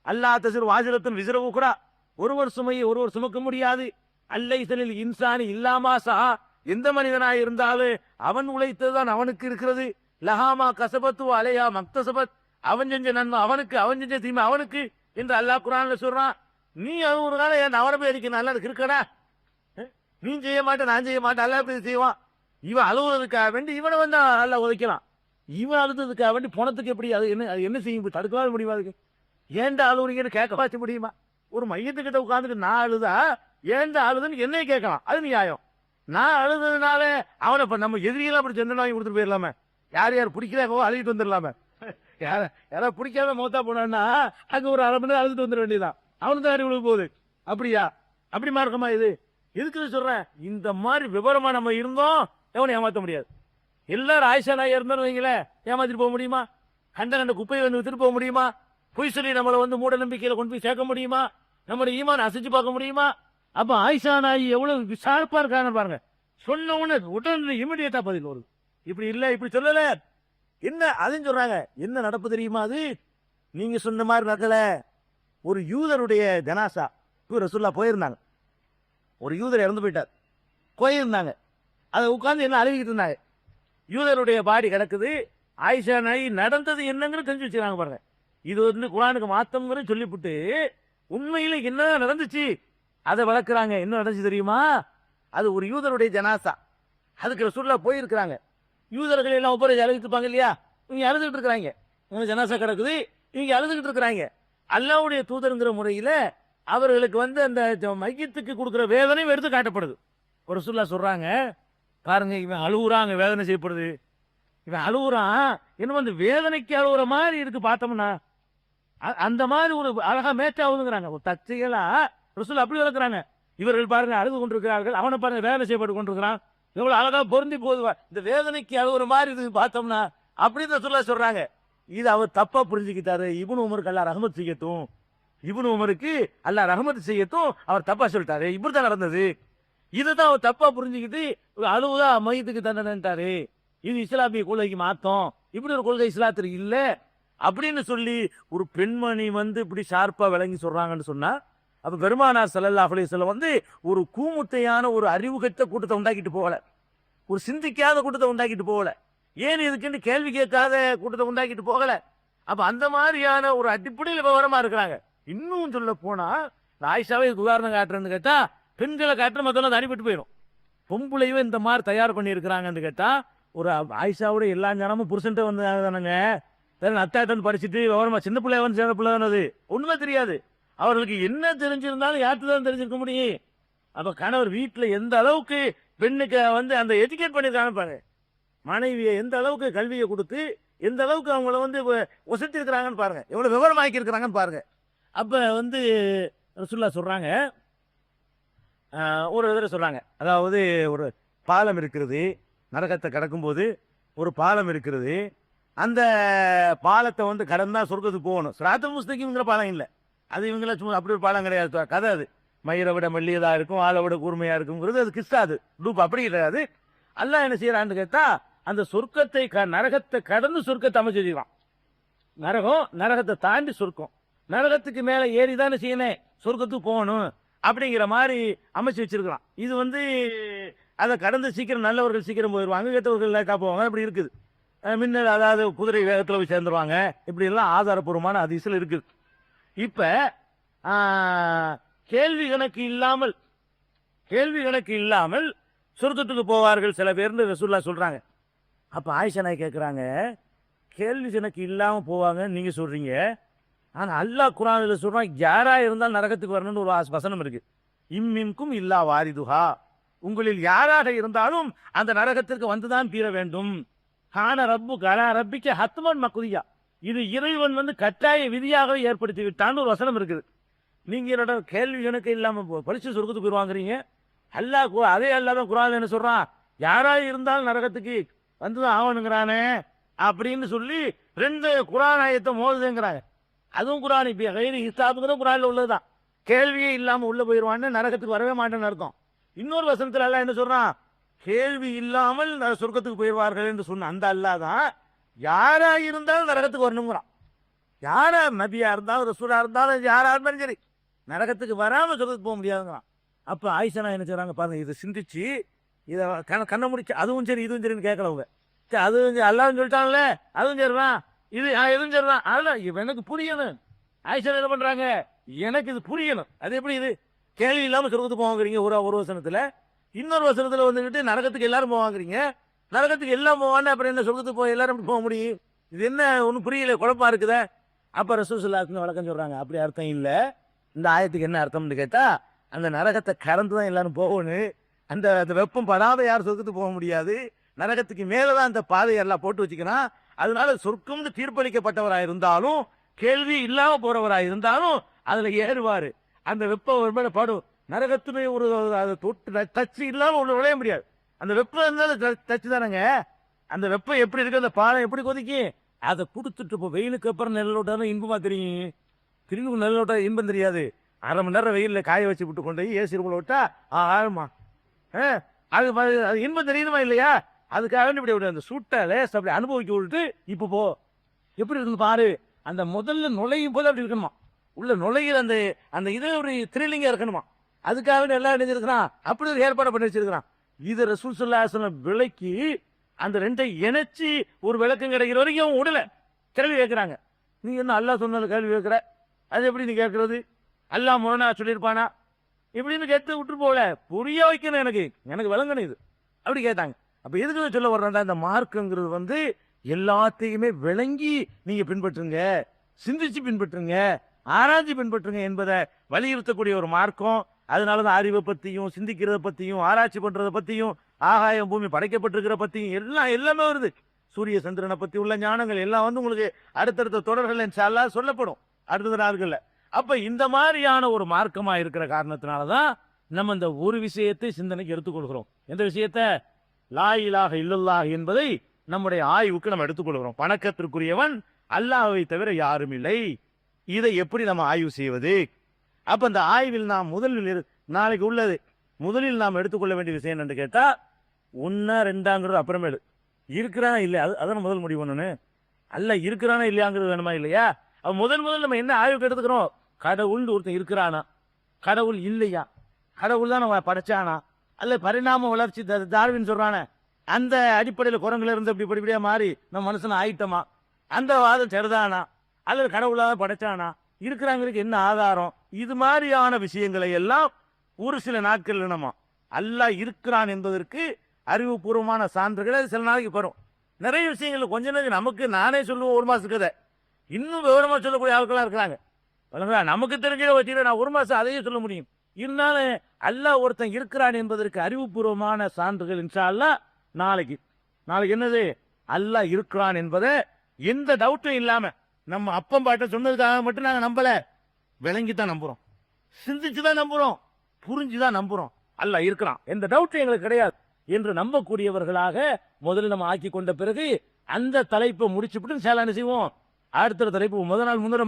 அல்லா தஸிரு வாஸிரத்துன் விஸ்ர உக்ரா, ஒருவர் சுமையை ஒருவர் சுமக்க முடியாது. அல்லைஸலில் இன்சானி இல்லாமா ஸஆ, எந்த மனிதனாய் இருந்தாலும் அவன் உழைத்ததுதான் அவனுக்கு இருக்கிறது. லஹாமா கஸபத்து அலையா மக்தஸபத், அவன் செஞ்ச நன்மை அவனுக்கு, அவன் செஞ்ச தீமை அவனுக்கு என்று அல்லாஹ் குர்ஆன்ல சொல்றான். நீ அது ஒரு காலம் அவரை போய் அடிக்கணும், நல்லா இருக்கடா, நீ செய்ய மாட்டேன், நான் செய்ய மாட்டேன், அல்ல எப்படி செய்வான்? இவன் அழுவுறதுக்காக வேண்டி இவனை வந்து நல்லா உதைக்கலாம். இவன் அழுதுறதுக்காக வேண்டி பணத்துக்கு எப்படி அது என்ன செய்யும்? தடுக்கவே முடியுமா? அதுக்கு ஏன்டா அழுவுறீங்கன்னு கேட்க பார்த்து முடியுமா? ஒரு மையத்துக்கிட்ட உட்காந்துட்டு நான் அழுதா ஏன்டா அழுதுன்னு என்னைய கேட்கலாம், அது நியாயம். நான் அழுதுனால அவனை நம்ம எதிரியெல்லாம் அப்படி சென்று வாங்கி கொடுத்துட்டு போயிடலாமே. யார் யார் பிடிக்கல அழுகிட்டு வந்துடலாமே. யாராவது பிடிக்காம மௌத்தா போனான்னா அங்க ஒரு அரை மணி நேரம் அழுதுட்டு வந்துட வேண்டியதான். அவனுக்கு தான் அறிவு போகுது. அப்படியா? அப்படி மார்க்கமா இது? எதுக்கு சொல்றேன்? இந்த மாதிரி விவரமா நம்ம இருந்தோம் எவனை ஏமாத்த முடியாது. எல்லாரும் ஆயிஷா நாய் இருந்தாலும் வைங்களேன், ஏமாத்திட்டு போக முடியுமா? கண்ட குப்பையை வந்து வித்துட்டு போக முடியுமா? பொய் சொல்லி நம்மளை வந்து மூட நம்பிக்கையில கொண்டு போய் சேர்க்க முடியுமா? நம்மளுடைய ஈமான் அசைச்சு பார்க்க முடியுமா? அப்ப ஆயிஷா நாய் எவ்வளவு ஷார்ப்பா இருக்காங்க பாருங்க. சொன்ன உடனே இமிடியேட்டா பதில் வருது. இப்படி இல்ல, இப்படி சொல்லல, என்ன அதுன்னு சொல்றாங்க. என்ன நடப்பு தெரியுமா? அது நீங்க சொன்ன மாதிரி நடக்கல. ஒரு யூதருடைய ஜனாசா ரசூலுல்லாஹ் போயிருந்தாங்க. ஒரு யூதர் இறந்து போயிட்டார், போயிருந்தாங்க. அதை உட்கார்ந்து என்ன அழுகிட்டு இருந்தாங்க. யூதருடைய பாடி கிடக்குது. ஆயிஷா நாய் நடந்தது என்னங்கன்னு தெரிஞ்சு வச்சுக்கிறாங்க பாருங்க. இது வந்து குர்ஆனுக்கு மாத்தம்ங்கிற சொல்லிவிட்டு உண்மையில என்ன நடந்துச்சு அதை வளர்க்குறாங்க. என்ன நடந்துச்சு தெரியுமா? அது ஒரு யூதருடைய ஜனாசா. அதுக்கு ரசூலுல்லாஹ் போயிருக்கிறாங்க. யூதர்கள் எல்லாம் ஒவ்வொரு அழுதுட்டு இருப்பாங்க இல்லையா? இவங்க அழுதுகிட்டு இருக்கிறாங்க. இவங்க ஜனாசா கிடக்குது, இவங்க அழுதுகிட்டு இருக்கிறாங்க. அல்லாஹ்வுடைய தூதருங்கிற முறையில அவர்களுக்கு வந்து அந்த மையத்துக்கு கொடுக்குற வேதனையும் எடுத்து காட்டப்படுது. ஒரு ரசூலுல்லாஹ் சொல்றாங்க, பாருங்க இவன் அழுகுறாங்க, வேதனை செய்யப்படுது. இவன் அழுகுறான், இன்னும் அந்த வேதனைக்கு அழுகுற மாதிரி இருக்கு பார்த்தோம்னா. அந்த மாதிரி ஒரு அழகா மேட்ச் ஆகுதுங்கிறாங்க. ஒரு தச்சைகளா ரசூல் அப்படி வளர்க்குறாங்க. இவர்கள் பாருங்க அழுது கொண்டிருக்கிறார்கள், அவனை பாருங்க வேதனை செய்யப்பட்டு கொண்டிருக்கிறான். எவ்வளவு அழகா பொருந்தி போகுது இந்த வேதனைக்கு அழுகுற மாதிரி இது பார்த்தோம்னா அப்படின்னு ரசூலுல்லாஹ் சொல்றாங்க. இது அவர் தப்பா புரிஞ்சுக்கிட்டாரு. இப்னு உமருக்கு அல்லாஹ் ரஹ்மத் செய்யட்டும், இப்னு உமருக்கு அல்லாஹ் ரஹ்மத் செய்யட்டும், அவர் தப்பா சொல்லிட்டாரு. இப்படித்தான் நடந்தது. இதுதான் அவர் தப்பா புரிஞ்சுக்கிட்டு அழுவுதா மையத்துக்கு தண்டனைட்டாரு. இது இஸ்லாமிய கொள்கைக்கு மாத்தம், இப்படி ஒரு கொள்கை இஸ்லாத்திற்கு இல்ல அப்படின்னு சொல்லி ஒரு பெண்மணி வந்து இப்படி ஷார்ப்பா விளங்கி சொல்றாங்கன்னு சொன்னா, அப்ப பெருமானார் ஸல்லல்லாஹு அலைஹி வஸல்லம் வந்து ஒரு கூமுட்டையான ஒரு அறிவு கெட்ட கூட்டத்தை உண்டாக்கிட்டு போகல, ஒரு சிந்திக்காத கூட்டத்தை உண்டாக்கிட்டு போகல, ஏன் இதுக்குன்னு கேள்வி கேட்காத கூட்டத்தை உண்டாக்கிட்டு போகல. அப்ப அந்த மாதிரியான ஒரு அடிப்படையில் விவரமா இருக்கிறாங்க. இன்னும் சொல்ல போனா ஆயிஷாவே உதாரணம் காட்டுறேன்னு கேட்டா, பெண்களை காட்டுற மத்தெல்லாம் தனிப்பட்டு போயிடும். பொம்பளையும் இந்த மாதிரி தயார் பண்ணி இருக்கிறாங்கன்னு கேட்டா, ஒரு ஆயிஷாவோட எல்லா ஞானமும் புருஷன்ட்ட வந்து தானுங்க. அத்தாட்டன் படிச்சுட்டு விவரமா சின்ன பிள்ளை வந்து சின்ன பிள்ளை தானது ஒண்ணுமே தெரியாது. அவர்களுக்கு என்ன தெரிஞ்சிருந்தாலும் யார்கிட்ட தான் தெரிஞ்சிருக்க முடியும். அப்ப கணவர் வீட்டுல எந்த அளவுக்கு பெண்ணுக்கு வந்து அந்த எஜுகேட் பண்ணிருக்காங்க பாருங்க. மனைவியை எந்த அளவுக்கு கல்வியை கொடுத்து எந்த அளவுக்கு அவங்கள வந்து ஒசத்தி இருக்கிறாங்கன்னு பாருங்க, எவ்வளவு விவரமாக்கி இருக்கிறாங்கன்னு பாருங்க. அப்ப வந்து ரசூலுல்லாஹ் சொல்றாங்க, ஒரு இதில் சொல்றாங்க, அதாவது ஒரு பாலம் இருக்கிறது, நரகத்தை கடக்கும்போது ஒரு பாலம் இருக்கிறது. அந்த பாலத்தை வந்து கடந்தா சொர்க்கத்துக்கு போகணும். சிராத்துல் முஸ்தகீம்ங்கிற பாலம் இல்லை, அது இவங்கள சும்மா அப்படி ஒரு பாலம் கிடையாது. கதை அது மயிரை விட மெல்லியதா இருக்கும், ஆளை விட கூர்மையா இருக்குங்கிறது அது கிஸ்ஸா, அது டூப் அப்படி கிடையாது. அல்லாஹ் என்ன செய்யறான்னு கேட்டா, அந்த சொர்க்கத்தை நரகத்தை கடந்து சொர்க்கத்தை அமைச்சு வச்சுக்கலாம். நரகம் நரகத்தை தாண்டி சொர்க்கம், நரகத்துக்கு மேல ஏறிதானே செய்யணும் சொர்க்கத்துக்கு போகணும் அப்படிங்கிற மாதிரி அமைச்சு வச்சிருக்கலாம். இது வந்து அதை கடந்து சீக்கிரம் நல்லவர்கள் சீக்கிரம் போயிடுவாங்க, கெட்டவர்கள் லேட்டா போவாங்க, இப்படி இருக்குது. மின்னல் அதாவது குதிரை வேகத்தில் போய் சேர்ந்துருவாங்க. இப்படி எல்லாம் ஆதாரப்பூர்வமான அதிசல் இருக்குது. இப்ப கேள்வி கணக்கு இல்லாமல் சொர்க்கத்துக்கு போவார்கள் சில பேர்னு ரசூலுல்லாஹ் சொல்றாங்க. அப்ப ஆயிஷா நாய் கேட்கிறாங்க, கேள்வி கணக்கு இல்லாம போவாங்க நீங்க சொல்றீங்க, ஆனா அல்லாஹ் குர்ஆனில் சொல்றான் யாரா இருந்தாலும் நரகத்துக்கு வரணும்னு ஒரு வசனம் இருக்கு. இம்மின்கும் இல்லா வாரிதுஹா, உங்களில் யாராக இருந்தாலும் அந்த நரகத்திற்கு வந்துதான் தீர வேண்டும். கான ரப்பு கலா ரப்பிக்க ஹத்மன் மக்தியா, இது இறைவன் வந்து கட்டாய விதியாகவே ஏற்படுத்தி விட்டான்னு ஒரு வசனம் இருக்குது. நீங்க என்னோட கேள்வி கணக்கு இல்லாம படிச்சு சொர்க்கத்துக்கு போயிருவாங்கிறீங்க. அல்லாஹ் அதே அல்லாஹ் தான் குர்ஆன்ல என்ன சொல்றான், யாரா இருந்தாலும் நரகத்துக்கு வந்துதான் ஆகணுங்கிறானே அப்படின்னு சொல்லி 2 குர்ஆன் ஆயத்தை மோதுதுங்கிறாங்க. அதுவும் குர்ஆன் இப்ப கைரி ஹிசாபுங்கிற குர்ஆன்ல உள்ளதுதான். கேள்வியே இல்லாம உள்ள போயிருவான்னு நரகத்துக்கு வரவே மாட்டேன்னு அர்த்தம். இன்னொரு வசனத்துல அல்லாஹ் என்ன சொல்றான், கேள்வி இல்லாமல் சொர்க்கத்துக்கு போயிடுவார்கள் என்று சொன்ன அந்த அல்லாஹ் தான் யாரா இருந்தாலும் நரகத்துக்கு வரணுங்கிறான். யாரா நபியா இருந்தாலும் ரசூலா இருந்தாலும் யாரா இருந்தாலும் சரி நரகத்துக்கு வராம சொர்க்கத்துக்கு போக முடியாதுங்கிறான். அப்ப ஆயிஷா என்ன செய்றாங்க பாருங்க, இதை சிந்திச்சு இதை கண்ணை முடிச்சு அதுவும் சரி இதுவும் சரின்னு கேட்கலவங்க. அதுவும் அல்லாஹ்னு சொல்லிட்டான்ல, அதுவும் சரிதான், இது எதுவும் சரிதான், அதெல்லாம் எனக்கு புரியணும். ஆயிஷா என்ன பண்றாங்க, எனக்கு இது புரியணும். அது எப்படி இது கேள்வி இல்லாம சொர்க்கத்துக்கு போவாங்கிறீங்க ஒரு வசனத்துல, இன்னொரு வசனத்துல வந்துகிட்டு நரகத்துக்கு எல்லாரும் போவாங்கிறீங்க. நரகத்துக்கு எல்லாம் போவான்னு அப்புறம் என்ன சொர்க்கத்துக்கு போய் எல்லாரும் எப்படி போக முடியும்? இது என்ன ஒன்றும் புரியல, குழப்பமா இருக்குதே. அப்ப ரசூல் ஸல்லல்லாஹு அலைஹி வஸல்லம் வழக்கம் சொல்றாங்க, அப்படி அர்த்தம் இல்ல. இந்த ஆயத்துக்கு என்ன அர்த்தம்னு கேட்டா, அந்த நரகத்தை கடந்து தான் எல்லாரும் போகணும். அந்த அந்த வெப்பம் படாத யாரும் சொர்க்கத்துக்கு போக முடியாது. நரகத்துக்கு மேலதான் அந்த பாதையை எல்லாம் போட்டு வச்சுக்கிறான். அதனால சொர்க்கம்னு தீர்ப்பளிக்கப்பட்டவராக இருந்தாலும், கேள்வி இல்லாம போறவராக இருந்தாலும் அதுல ஏறுவாரு. அந்த வெப்பம் ஒரு மேல படும். நரகத்துடைய ஒரு அதை தொட்டு தச்சு இல்லாம ஒண்ணு நுழைய முடியாது. அந்த வெப்பம் இருந்தாலும் தச்சு தானங்க. அந்த வெப்பம் எப்படி இருக்கு, அந்த பாலம் எப்படி கொதிக்கும், அதை கொடுத்துட்டு இப்போ வெயிலுக்கு அப்புறம் நெல்லோட்டாலும் இன்பமா தெரியும். திரும்பி நெல்லோட்டா இன்பம் தெரியாது. அரை மணி நேரம் வெயில்ல காய வச்சு விட்டு கொண்டு போய் ஏசி ரூம்ல விட்டா ஆகுமா, அது அது இன்பம் தெரியணுமா இல்லையா? அதுக்காக இப்படி அந்த சூட்டை லேஸ் அப்படி அனுபவிக்க விட்டுட்டு இப்போ போ, எப்படி இருக்கு பாரு. அந்த முதல்ல நுழையும் போது அப்படி இருக்கணுமா, உள்ள நுழையிற அந்த அந்த இது ஒரு த்ரில்லிங்கா இருக்கணுமா. அதுக்காக எல்லாம் நினைச்சிருக்கிறான், அப்படி ஒரு ஏற்பாடு பண்ணி வச்சிருக்கிறான். இது ரசூல் ஸல்லல்லாஹு அலைஹி வஸல்லம் விலைக்கு அந்த ரெண்டை இணைச்சு ஒரு விளக்கம் கிடைக்கிற வரைக்கும் அவன் விடல. கேள்வி கேட்கிறாங்க, நீ என்ன அல்லாஹ் சொன்னாலும் கேள்வி கேட்கிற, அது எப்படி நீ கேட்கறது, அல்லாஹ் முரணா சொல்லியிருப்பானா இப்படின்னு கேட்டு விட்டு போல. புரிய வைக்கணும், எனக்கு விளங்கணும் இது, அப்படி கேட்டாங்க. அப்ப எதுக்கு சொல்ல வர்றா, இந்த மார்க்குங்கிறது வந்து எல்லாத்தையுமே விளங்கி நீங்க பின்பற்றுங்க, சிந்திச்சு பின்பற்றுங்க, ஆராய்ச்சி பின்பற்றுங்க என்பதை வலியுறுத்தக்கூடிய ஒரு மார்க்கம். அதனாலதான் அறிவை பத்தியும் சிந்திக்கிறத பத்தியும் ஆராய்ச்சி பண்றதை பத்தியும் ஆகாயம் பூமி படைக்கப்பட்டிருக்கிற பத்தியும் எல்லாமே வருது. சூரிய சந்திரனை பத்தி உள்ள ஞானங்கள் எல்லாம் வந்து உங்களுக்கு அடுத்தடுத்த தொடர்கள் இன்ஷா அல்லாஹ் சொல்லப்படும் அடுத்த நாட்கள்ல. அப்ப இந்த மாதிரியான ஒரு மார்க்கமா இருக்கிற காரணத்தினாலதான் நம்ம இந்த ஒரு விஷயத்தை சிந்தனைக்கு எடுத்துக்கொள்கிறோம். எந்த விஷயத்தை? லா இலாஹ இல்லல்லாஹ் என்பதை நம்முடைய ஆய்வுக்கு நம்ம எடுத்துக்கொள்கிறோம். வணக்கத்திற்குரியவன் அல்லாஹ்வை தவிர யாரும் இல்லை. இதை எப்படி நம்ம ஆய்வு செய்வது? அப்ப அந்த ஆய்வில் நாம் நாளைக்கு உள்ளது முதலில் நாம் எடுத்துக்கொள்ள வேண்டிய விஷயம் என்று கேட்டா, ஒன்னா ரெண்டாங்கிறது அப்புறமேலு. இருக்கிறானா இல்லையா அதான் முதல் முடிவு பண்ணணும். அல்ல இருக்கிறானா இல்லையாங்கிறது வேணுமா இல்லையா? முதல் நம்ம என்ன ஆய்வுக்கு எடுத்துக்கிறோம்? கடவுள் ஒருத்தன் இருக்கிறானா, கடவுள் இல்லையா, கடவுள் தான் நம்ம படைச்சானா, அல்ல பரிணாம வளர்ச்சி டார்வின் சொல்றானே அந்த அடிப்படையில் குரங்குல இருந்து இப்படி படிப்படியா மாறி நம்ம மனுஷன் ஆயிட்டோமா, அந்த வாதம் சரிதானா, அல்லது கடவுளாக படைச்சானா, இருக்கிறாங்களுக்கு என்ன ஆதாரம்? இது மாதிரியான விஷயங்களை எல்லாம் ஒரு சில நாட்கள் நம்ம அல்லாஹ் இருக்கிறான் என்பதற்கு அறிவுபூர்வமான சான்றுகளை சில நாளைக்கு வரும். நிறைய விஷயங்கள் கொஞ்ச நேரம் நமக்கு நானே சொல்லுவேன் ஒரு மாசம் கதை, இன்னும் விவரமா சொல்லக்கூடிய ஆட்கள்லாம் இருக்கிறாங்க. நமக்கு தெரிஞ்சதை வச்சுக்கிட்டு நான் ஒரு மாசம் அதையே சொல்ல முடியும். இருந்தாலும் அல்லாஹ் ஒருத்தன் இருக்கிறான் என்பதற்கு அறிவுபூர்வமான சான்றுகள் இன்ஷா அல்லாஹ் நாளைக்கு என்னது, அல்லாஹ் இருக்கிறான் என்பதை எந்த டவுட்டும் இல்லாம நம்ம அப்பம் பாட்ட சொன்னதுக்காக மட்டும் நாங்க நம்பல, விளங்கித்தான் நம்புறோம், சிந்திச்சுதான் நம்புறோம், புரிஞ்சுதான் நம்புறோம். அல்லாஹ் இருக்கிறான், எந்த டவுட்டும் எங்களுக்கு கிடையாது என்று நம்பக்கூடியவர்களாக முதல்ல நம்ம ஆக்கி கொண்ட பிறகு அந்த தலைப்பை முடிச்சுவிட்டு சேலனை செய்வோம். அடுத்த தலைப்பு முதல் நாள் முன்னர